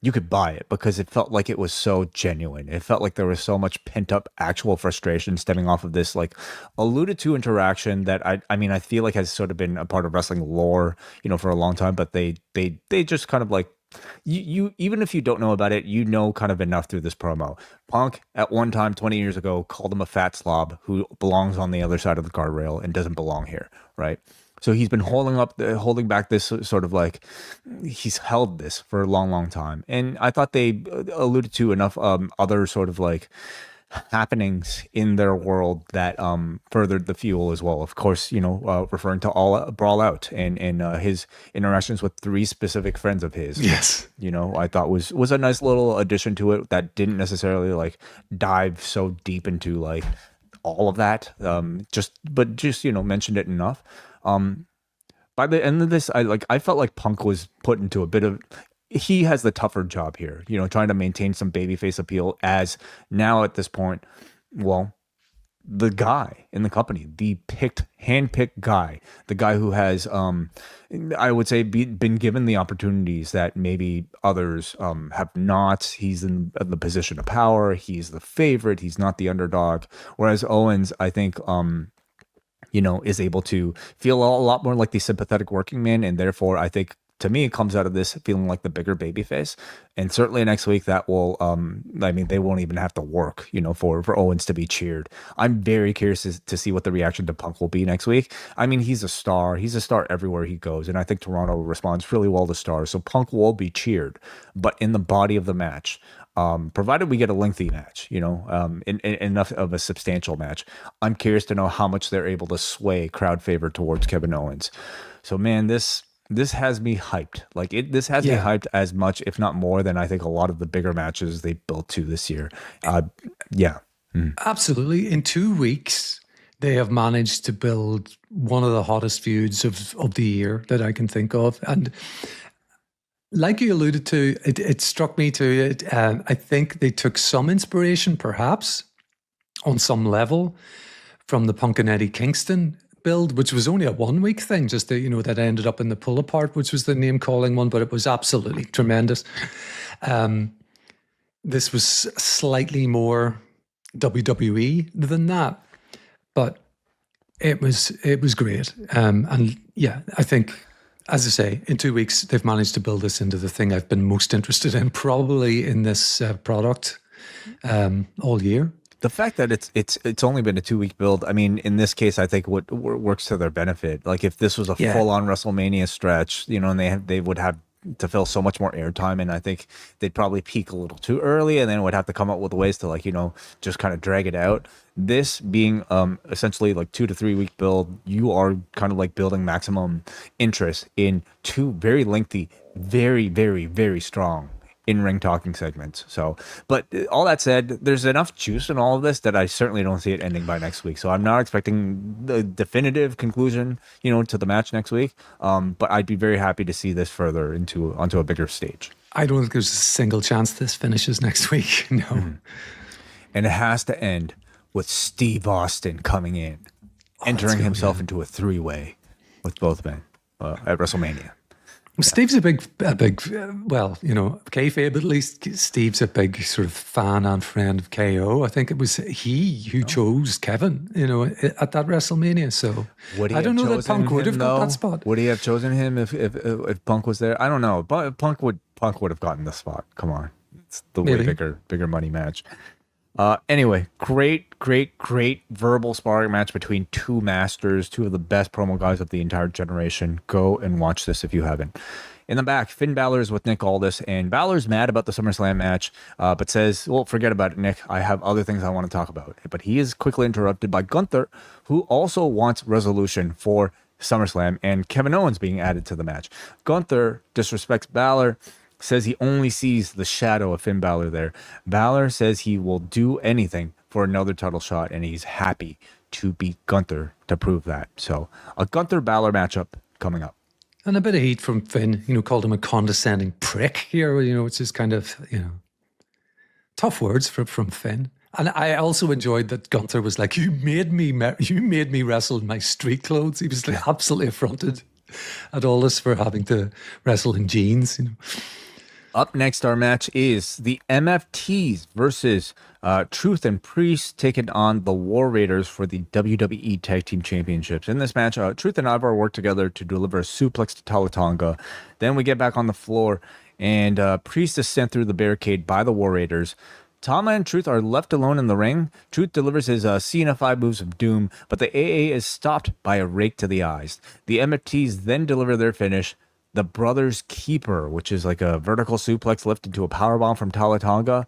you could buy it because it felt like it was so genuine. It felt like there was so much pent up actual frustration stemming off of this alluded to interaction that I feel like has sort of been a part of wrestling lore, for a long time, but they just kind of you even if you don't know about it, kind of enough through this promo. Punk at one time 20 years ago called him a fat slob who belongs on the other side of the guardrail and doesn't belong here, right? So he's been holding back this sort of he's held this for a long, long time. And I thought they alluded to enough other sort of happenings in their world that furthered the fuel as well. Of course, referring to All Brawl Out and his interactions with 3 specific friends of his. Yes. I thought was a nice little addition to it that didn't necessarily dive so deep into all of that. Just mentioned it enough. By the end of this, I felt like Punk was put into a bit of, he has the tougher job here, trying to maintain some babyface appeal as now at this point, well, the guy in the company, the hand-picked guy, the guy who has, I would say, been given the opportunities that maybe others have not. He's in the position of power. He's the favorite. He's not the underdog. Whereas Owens, I think, is able to feel a lot more like the sympathetic working man. And therefore, I think, to me, it comes out of this feeling like the bigger babyface. And certainly next week, that will, they won't even have to work, for Owens to be cheered. I'm very curious to see what the reaction to Punk will be next week. He's a star. He's a star everywhere he goes. And I think Toronto responds really well to stars. So Punk will be cheered. But in the body of the match, provided we get a lengthy match, enough of a substantial match, I'm curious to know how much they're able to sway crowd favor towards Kevin Owens. So, man, this has me hyped. This has me hyped as much, if not more, than I think a lot of the bigger matches they built to this year. Absolutely. In 2 weeks, they have managed to build one of the hottest feuds of the year that I can think of. And like you alluded to, it struck me too. I think they took some inspiration, perhaps, on some level, from the Punk and Eddie Kingston build, which was only a 1 week thing, just that ended up in the pull apart, which was the name calling one, but it was absolutely tremendous. This was slightly more WWE than that, but it was great. And yeah, I think, as I say, in 2 weeks, they've managed to build this into the thing I've been most interested in, probably in this product all year. The fact that it's only been a 2 week build, in this case, I think what works to their benefit. If this was a full on WrestleMania stretch, and they would have to fill so much more airtime, and I think they'd probably peak a little too early, and then would have to come up with ways to like just kind of drag it out. This being essentially like 2 to 3 week build, you are kind of like building maximum interest in 2 very lengthy, very, very, very strong in-ring talking segments. So, but all that said, there's enough juice in all of this that I certainly don't see it ending by next week. So I'm not expecting the definitive conclusion, to the match next week. But I'd be very happy to see this further onto a bigger stage. I don't think there's a single chance this finishes next week. No. And it has to end with Steve Austin coming in, entering himself into a 3-way with both men at WrestleMania. Steve's a big, kayfabe at least. Steve's a big sort of fan and friend of KO. I think it was he who chose Kevin, at that WrestleMania. So I don't know that Punk would have got that spot. Would he have chosen him if Punk was there? I don't know. But Punk would have gotten the spot. Come on, it's the way bigger money match. Anyway, great verbal sparring match between 2 masters, 2 of the best promo guys of the entire generation. Go and watch this if you haven't. In the back, Finn Balor is with Nick Aldis, and Balor's mad about the SummerSlam match, but says, well, forget about it, Nick. I have other things I want to talk about. But he is quickly interrupted by Gunther, who also wants resolution for SummerSlam, and Kevin Owens being added to the match. Gunther disrespects Balor, says he only sees the shadow of Finn Balor there. Balor says he will do anything for another title shot, and he's happy to beat Gunther to prove that. So a Gunther-Balor matchup coming up. And a bit of heat from Finn, called him a condescending prick here, which is kind of, tough words from Finn. And I also enjoyed that Gunther was like, you made me wrestle in my street clothes. He was like absolutely affronted at all this for having to wrestle in jeans, Up next, our match is the MFTs versus Truth and Priest taking on the War Raiders for the WWE Tag Team Championships. In this match, Truth and Ivar work together to deliver a suplex to Tama Tonga. Then we get back on the floor, and Priest is sent through the barricade by the War Raiders. Tama and Truth are left alone in the ring. Truth delivers his Cena 5 moves of doom, but the AA is stopped by a rake to the eyes. The MFTs then deliver their finish, the Brothers Keeper, which is like a vertical suplex lift into a powerbomb from Tama Tonga.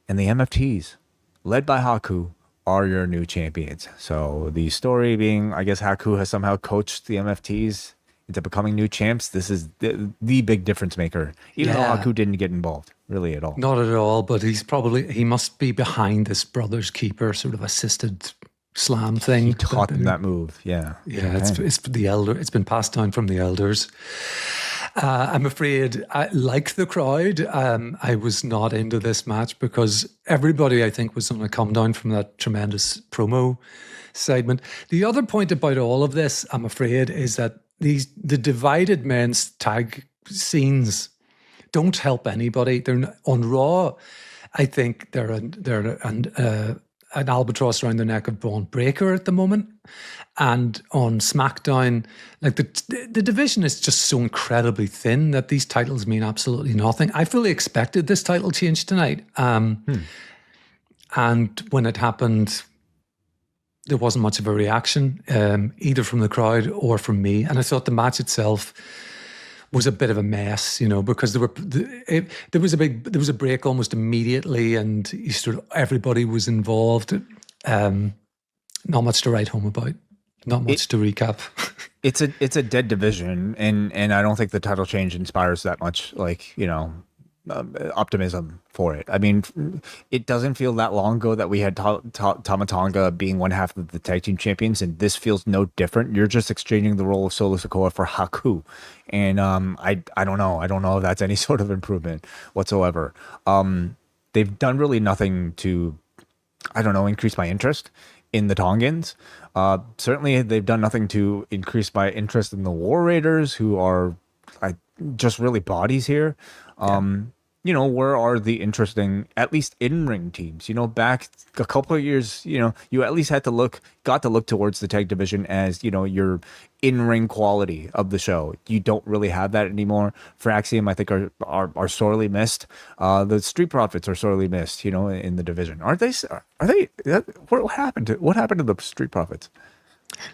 And the MFTs, led by Haku, are your new champions. So the story being, I guess Haku has somehow coached the MFTs into becoming new champs. This is the big difference maker, even though Haku didn't get involved really at all. Not at all, but he must be behind this Brothers Keeper sort of assisted slam thing. He taught them that move. Yeah. It's the elder. It's been passed down from the elders. I'm afraid, like the crowd, I was not into this match because everybody, I think, was on a come down from that tremendous promo segment. The other point about all of this, I'm afraid, is that the divided men's tag scenes don't help anybody. They're on Raw. I think they're an albatross around the neck of Braun Breaker at the moment. And on SmackDown, like the division is just so incredibly thin that these titles mean absolutely nothing. I fully expected this title change tonight. And when it happened, there wasn't much of a reaction, either from the crowd or from me. And I thought the match itself was a bit of a mess, because there was a break almost immediately, and everybody was involved. Not much to write home about. Not much to recap. It's a dead division, and I don't think the title change inspires that much, optimism for it. I mean, it doesn't feel that long ago that we had Tama Tonga being one half of the tag team champions, and this feels no different. You're just exchanging the role of Solo Sikoa for Haku, and I don't know if that's any sort of improvement whatsoever. They've done really nothing to, increase my interest in the Tongans. Certainly they've done nothing to increase my interest in the War Raiders, who are just really bodies here. Where are the interesting, at least in-ring teams? Back a couple of years, you at least got to look towards the tag division as, your in-ring quality of the show. You don't really have that anymore. Fraxium, I think, are sorely missed. The Street Profits are sorely missed, in the division. Aren't they? Are they? What happened to the Street Profits?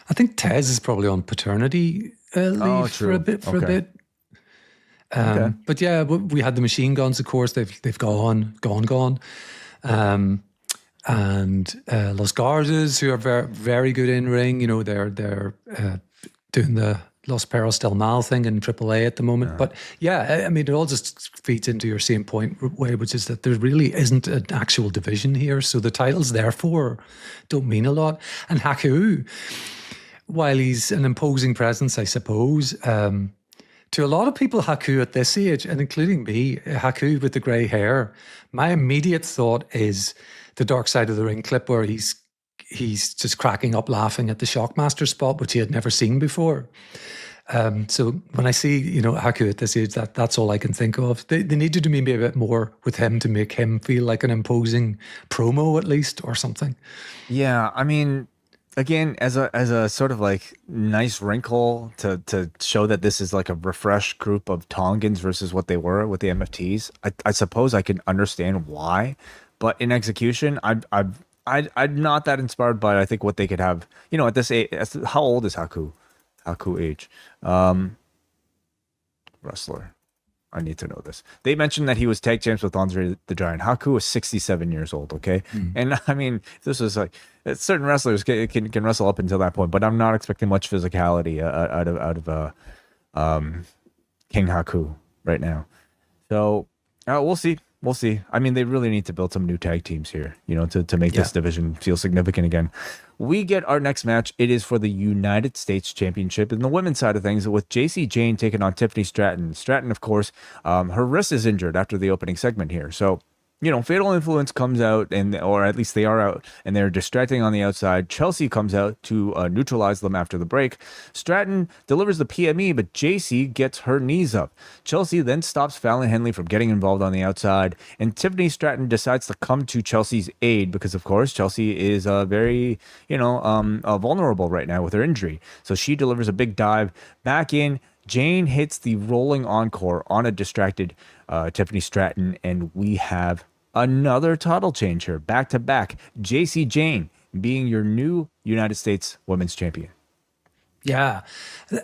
I think Tez is probably on paternity leave for a bit. Okay. But yeah, we had the machine guns, of course. They've gone. And Los Garzas, who are very, very good in ring. You know, they're doing the Los Perros del Mal thing in AAA at the moment. But yeah, I mean, it all just feeds into your same point, way, which is that there really isn't an actual division here. So the titles, therefore, don't mean a lot. And Haku, while he's an imposing presence, I suppose, to a lot of people, Haku at this age, and including me, Haku with the grey hair, my immediate thought is the Dark Side of the Ring clip where he's just cracking up laughing at the Shockmaster spot, which he had never seen before. So when I see, you know, Haku at this age, that's all I can think of. They need to do maybe a bit more with him to make him feel like an imposing promo at least, or something. Yeah, I mean, again, as a sort of like nice wrinkle to show that this is like a refreshed group of Tongans versus what they were with the MFTs, I suppose I can understand why, but in execution, I'm not that inspired by, I think, what they could have, you know, at this age. How old is Haku age? Wrestler. I need to know this. They mentioned that he was tag champs with Andre the Giant. Haku was 67 years old, okay? And I mean, this was like, certain wrestlers can wrestle up until that point, but I'm not expecting much physicality out of King Haku right now. So we'll see. We'll see. I mean, they really need to build some new tag teams here, you know, to make this division feel significant again. We get our next match. It is for the United States Championship in the women's side of things, with JC Jane taking on Tiffany Stratton. Stratton, of course, her wrist is injured after the opening segment here. So, you know, Fatal Influence comes out, or at least they are out, and they're distracting on the outside. Chelsea comes out to neutralize them after the break. Stratton delivers the PME, but JC gets her knees up. Chelsea then stops Fallon Henley from getting involved on the outside, and Tiffany Stratton decides to come to Chelsea's aid because, of course, Chelsea is very, vulnerable right now with her injury. So she delivers a big dive back in. Jane hits the rolling encore on a distracted Tiffany Stratton, and we have another title change here, back to back. JC Jane being your new United States Women's Champion. Yeah.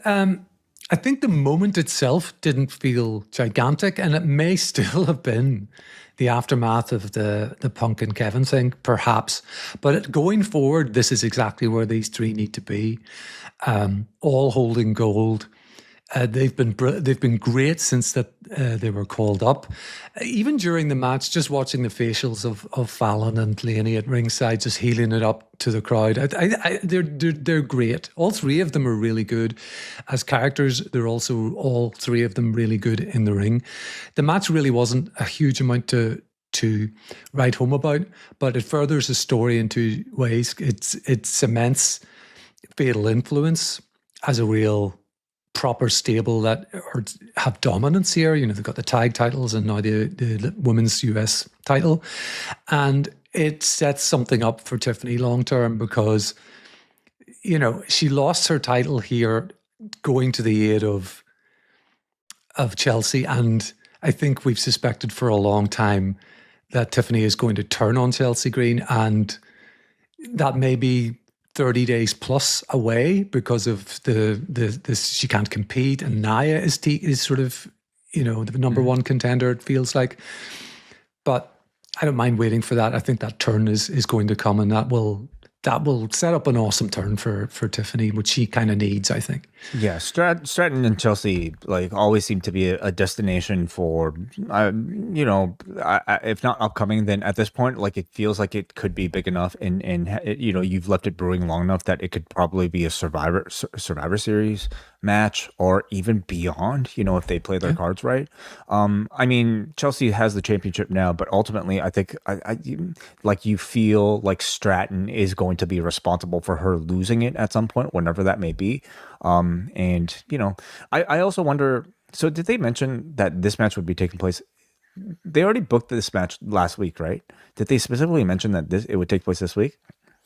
I think the moment itself didn't feel gigantic, and it may still have been the aftermath of the Punk and Kevin thing, perhaps. But going forward, this is exactly where these three need to be, all holding gold. They've been great since that they were called up. Even during the match, just watching the facials of Fallon and Leonie at ringside, just healing it up to the crowd. They're great. All three of them are really good as characters. They're also all three of them really good in the ring. The match really wasn't a huge amount to write home about, but it furthers the story in two ways. It cements Fatal Influence as a real proper stable that have dominance here. You know, they've got the tag titles and now the women's US title. And it sets something up for Tiffany long term because, you know, she lost her title here going to the aid of Chelsea. And I think we've suspected for a long time that Tiffany is going to turn on Chelsea Green, and that may be 30 days plus away because of this she can't compete, and Nia is sort of, you know, the number one contender, it feels like. But I don't mind waiting for that. I think that turn is going to come, and that will set up an awesome turn for Tiffany, which she kind of needs, I think. Yeah, Stratton and Chelsea like always seem to be a destination for, if not upcoming, then at this point, like it feels like it could be big enough, and you've left it brewing long enough that it could probably be a Survivor Series match or even beyond. You know, if they play their cards right. I mean, Chelsea has the championship now, but ultimately, I think you feel like Stratton is going to be responsible for her losing it at some point, whenever that may be. And you know, I also wonder, so did they mention that this match would be taking place? They already booked this match last week, right? Did they specifically mention that it would take place this week?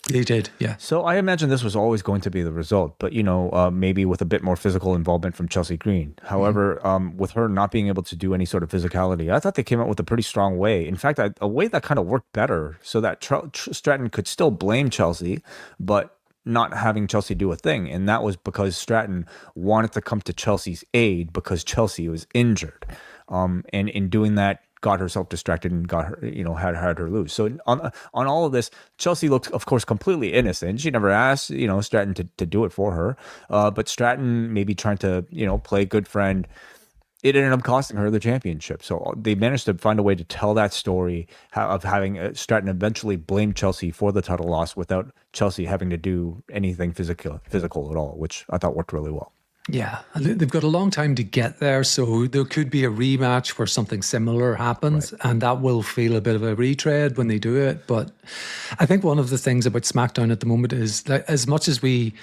They did, yeah. So I imagine this was always going to be the result, but you know, maybe with a bit more physical involvement from Chelsea Green. However, with her not being able to do any sort of physicality, I thought they came out with a pretty strong way. In fact, a way that kind of worked better, so that Stratton could still blame Chelsea, but not having Chelsea do a thing, and that was because Stratton wanted to come to Chelsea's aid because Chelsea was injured, and in doing that, got herself distracted and got her, had her lose. So on all of this, Chelsea looked, of course, completely innocent. She never asked, Stratton to do it for her, but Stratton maybe trying to, play good friend. It ended up costing her the championship. So they managed to find a way to tell that story of having Stratton eventually blame Chelsea for the title loss without Chelsea having to do anything physical at all, which I thought worked really well. Yeah, they've got a long time to get there, so there could be a rematch where something similar happens, right. And that will feel a bit of a retread when they do it. But I think one of the things about SmackDown at the moment is that as much as we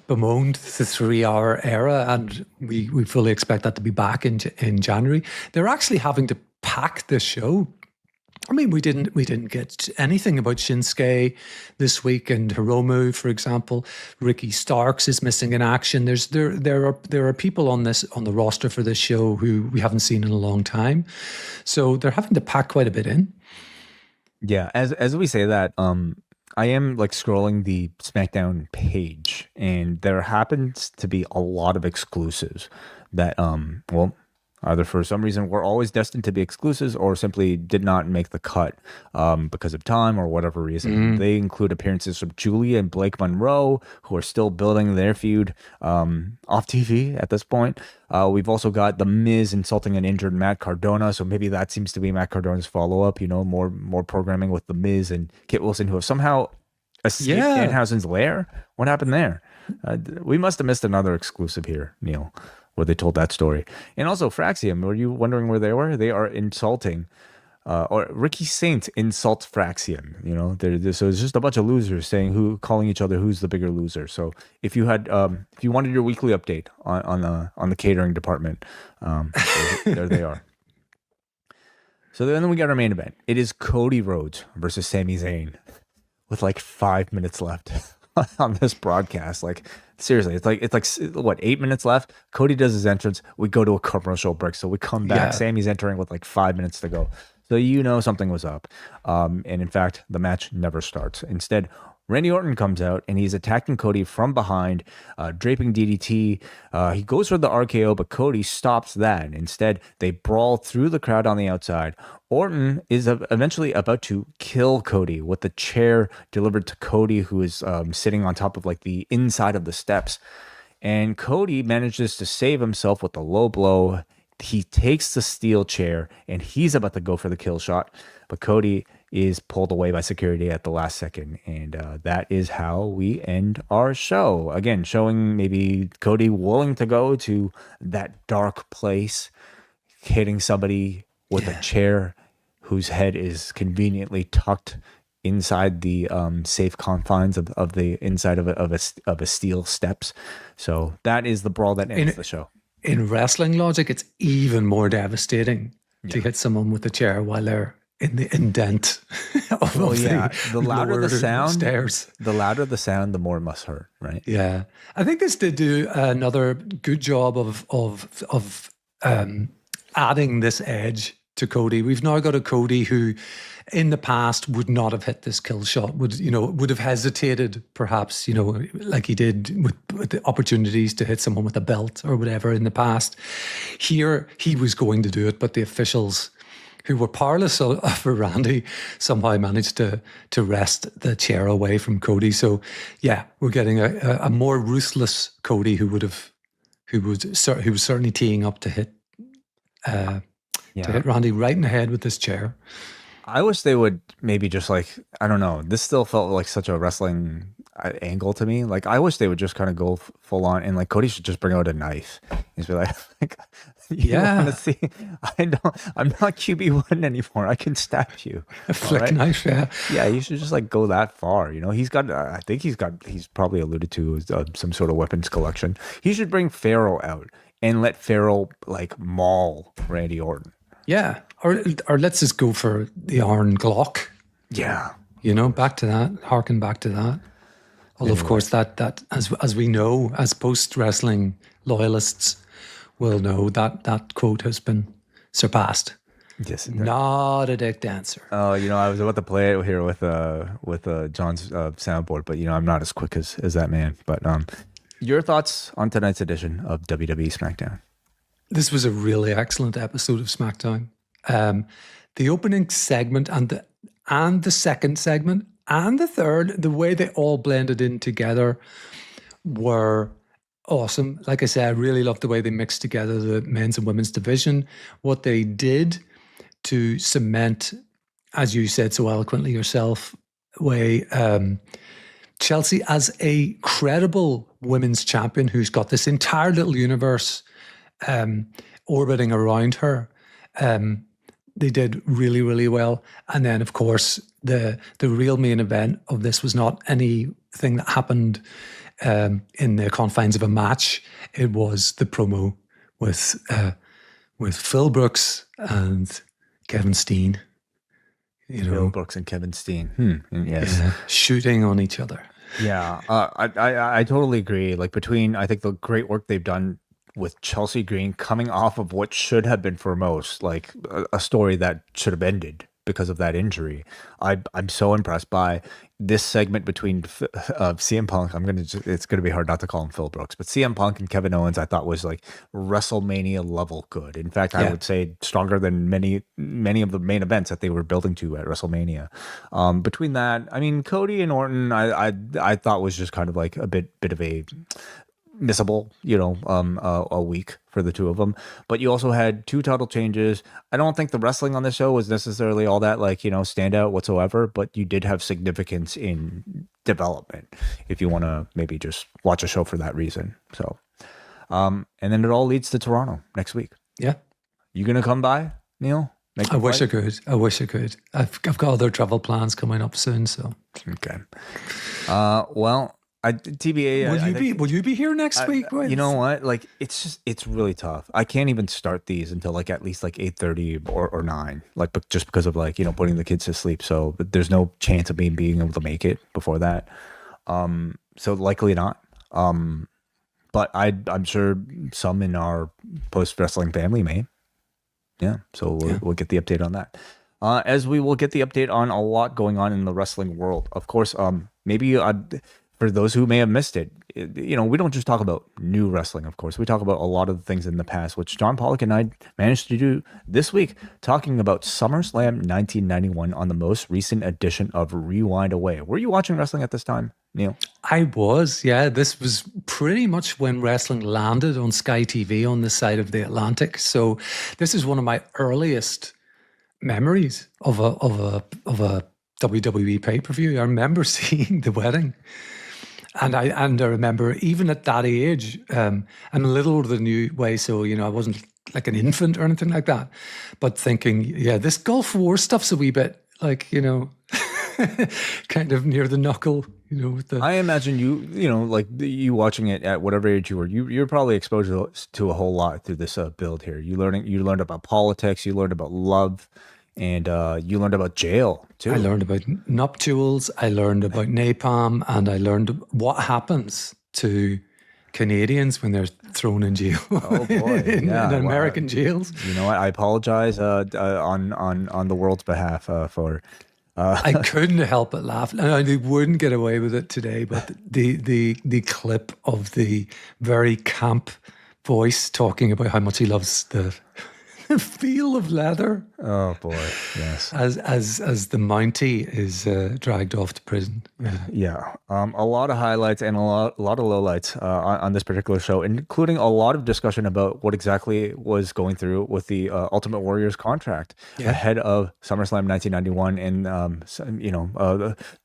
bemoaned the 3-hour era, and we fully expect that to be back in January, they're actually having to pack this show. I mean, we didn't get anything about Shinsuke this week, and Hiromu, for example. Ricky Starks is missing in action. There are people on the roster for this show who we haven't seen in a long time, so they're having to pack quite a bit in. Yeah, as we say that, I am like scrolling the SmackDown page, and there happens to be a lot of exclusives that either for some reason were always destined to be exclusives or simply did not make the cut because of time or whatever reason. They include appearances from Julia and Blake Monroe, who are still building their feud off TV at this point. We've also got The Miz insulting an injured Matt Cardona, so maybe that seems to be Matt Cardona's follow-up, more programming with The Miz and Kit Wilson, who have somehow escaped Danhausen's lair. What happened there? We must have missed another exclusive here, Neal, where they told that story. And also Fraxium, were you wondering where they were? They are insulting, or Ricky Saint insults Fraxium. So it's just a bunch of losers calling each other who's the bigger loser. So if you wanted your weekly update on the catering department, there they are. So then we got our main event. It is Cody Rhodes versus Sami Zayn with like 5 minutes left on this broadcast. Like, seriously, it's like what, 8 minutes left? Cody does his entrance. We go to a commercial break, so we come back. Yeah. Sammy's entering with like 5 minutes to go. So something was up. And in fact, the match never starts. Instead, Randy Orton comes out and he's attacking Cody from behind, draping DDT. He goes for the RKO, but Cody stops that. Instead, they brawl through the crowd on the outside. Orton is eventually about to kill Cody with the chair delivered to Cody, who is sitting on top of like the inside of the steps. And Cody manages to save himself with a low blow. He takes the steel chair and he's about to go for the kill shot, but Cody is pulled away by security at the last second. And that is how we end our show. Again, showing maybe Cody willing to go to that dark place, hitting somebody with a chair whose head is conveniently tucked inside the safe confines of the inside of a steel steps. So that is the brawl that ends the show. In wrestling logic, it's even more devastating to hit someone with a chair while they're in the indent of the louder the sound, stairs. The louder the sound, the more it must hurt, right? Yeah, I think this did do another good job of adding this edge to Cody. We've now got a Cody who, in the past, would not have hit this kill shot. Would have hesitated, perhaps, like he did with the opportunities to hit someone with a belt or whatever in the past. Here, he was going to do it, but the officials, who were powerless for Randy, somehow managed to wrest the chair away from Cody. So, yeah, we're getting a more ruthless Cody who was certainly teeing up to hit Randy right in the head with this chair. I wish they would maybe just I don't know. This still felt like such a wrestling angle to me. Like, I wish they would just kind of go full on, and Cody should just bring out a knife. He's be like you want to see? I'm not QB1 anymore. I can stab you. A flick knife, yeah. Yeah, you should just go that far. He's got. I think he's probably alluded to some sort of weapons collection. He should bring Pharaoh out and let Pharaoh maul Randy Orton. Yeah, or let's just go for the Iron Glock. Yeah, back to that. Harken back to that. Although, of course, that as we know, as post-wrestling loyalists will know, that quote has been surpassed. Yes, not a dick dancer. Oh, I was about to play it here with John's soundboard, but I'm not as quick as that man. But your thoughts on tonight's edition of WWE SmackDown? This was a really excellent episode of SmackDown. The opening segment and the second segment and the third, the way they all blended in together were awesome. Like I said, I really loved the way they mixed together the men's and women's division. What they did to cement, as you said so eloquently yourself, Chelsea as a credible women's champion who's got this entire little universe orbiting around her. They did really, really well. And then, of course, the real main event of this was not anything that happened in the confines of a match. It was the promo with Phil Brooks and Kevin Steen. Phil Brooks and Kevin Steen. Yes. Shooting on each other. Yeah. I totally agree. Like between, I think the great work they've done with Chelsea Green coming off of what should have been for most, like a story that should have ended because of that injury. I'm so impressed by this segment between CM Punk. It's gonna be hard not to call him Phil Brooks, but CM Punk and Kevin Owens I thought was like WrestleMania level good. In fact, I would say stronger than many of the main events that they were building to at WrestleMania. Between that, I mean, Cody and Orton, I thought was just kind of like a bit of a missable, a week for the two of them. But you also had two title changes. I don't think the wrestling on the show was necessarily all that standout whatsoever, but you did have significance in development if you want to maybe just watch a show for that reason. So, and then it all leads to Toronto next week. Yeah. You gonna come by, Neal? I wish I could. I've got other travel plans coming up soon, so. Okay. Well, TBA. Will you be here next week? You know what? Like, it's really tough. I can't even start these until at least 8:30 or 9. But just because of putting the kids to sleep. So there's no chance of me being able to make it before that. So likely not. But I'm sure some in our post wrestling family may. Yeah. So we'll get the update on that. As we will get the update on a lot going on in the wrestling world. Of course, maybe for those who may have missed it, we don't just talk about new wrestling, of course. We talk about a lot of the things in the past, which John Pollock and I managed to do this week, talking about SummerSlam 1991 on the most recent edition of Rewind-A. Were you watching wrestling at this time, Neal? I was, yeah. This was pretty much when wrestling landed on Sky TV on this side of the Atlantic. So this is one of my earliest memories of a WWE pay-per-view. I remember seeing the wedding. And I remember even at that age, I'm a little older than you, Way, so I wasn't like an infant or anything like that. But thinking, this Gulf War stuff's a wee bit kind of near the knuckle, with the. I imagine you watching it at whatever age you were. You're probably exposed to a whole lot through this build here. You learned about politics. You learned about love. And you learned about jail, too. I learned about nuptials, I learned about napalm, and I learned what happens to Canadians when they're thrown in jail. Oh, boy. in American jails. You know what? I apologize on the world's behalf for... I couldn't help but laugh. And they wouldn't get away with it today, but the clip of the very camp voice talking about how much he loves the feel of leather. Oh boy, yes. As the Mountie is dragged off to prison. Yeah. A lot of highlights and a lot of lowlights on this particular show, including a lot of discussion about what exactly was going through with the Ultimate Warrior's contract ahead of SummerSlam 1991, and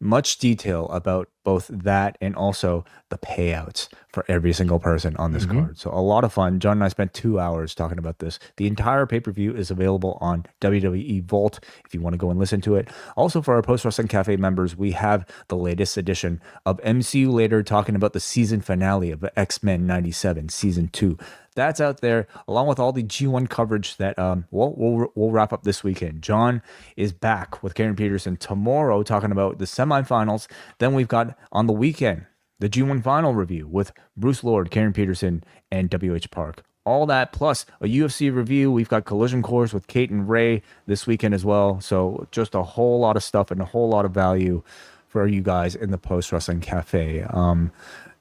much detail about both that and also the payouts for every single person on this card. So a lot of fun. John and I spent 2 hours talking about this. The entire pay-per-view is available on WWE Vault if you want to go and listen to it. Also, for our Post Wrestling Cafe members, we have the latest edition of MCU Later talking about the season finale of X-Men 97 Season 2. That's out there, along with all the G1 coverage that we'll wrap up this weekend. John is back with Karen Peterson tomorrow talking about the semifinals. Then we've got on the weekend the G1 final review with Bruce Lord, Karen Peterson, and WH Park. all that plus a UFC review. We've got Collision Course with Kate and Ray this weekend as well. So just a whole lot of stuff and a whole lot of value for you guys in the Post Wrestling Cafe.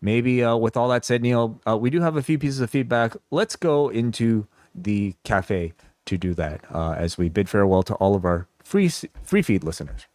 Maybe with all that said, Neal, we do have a few pieces of feedback. Let's go into the cafe to do that as we bid farewell to all of our free feed listeners.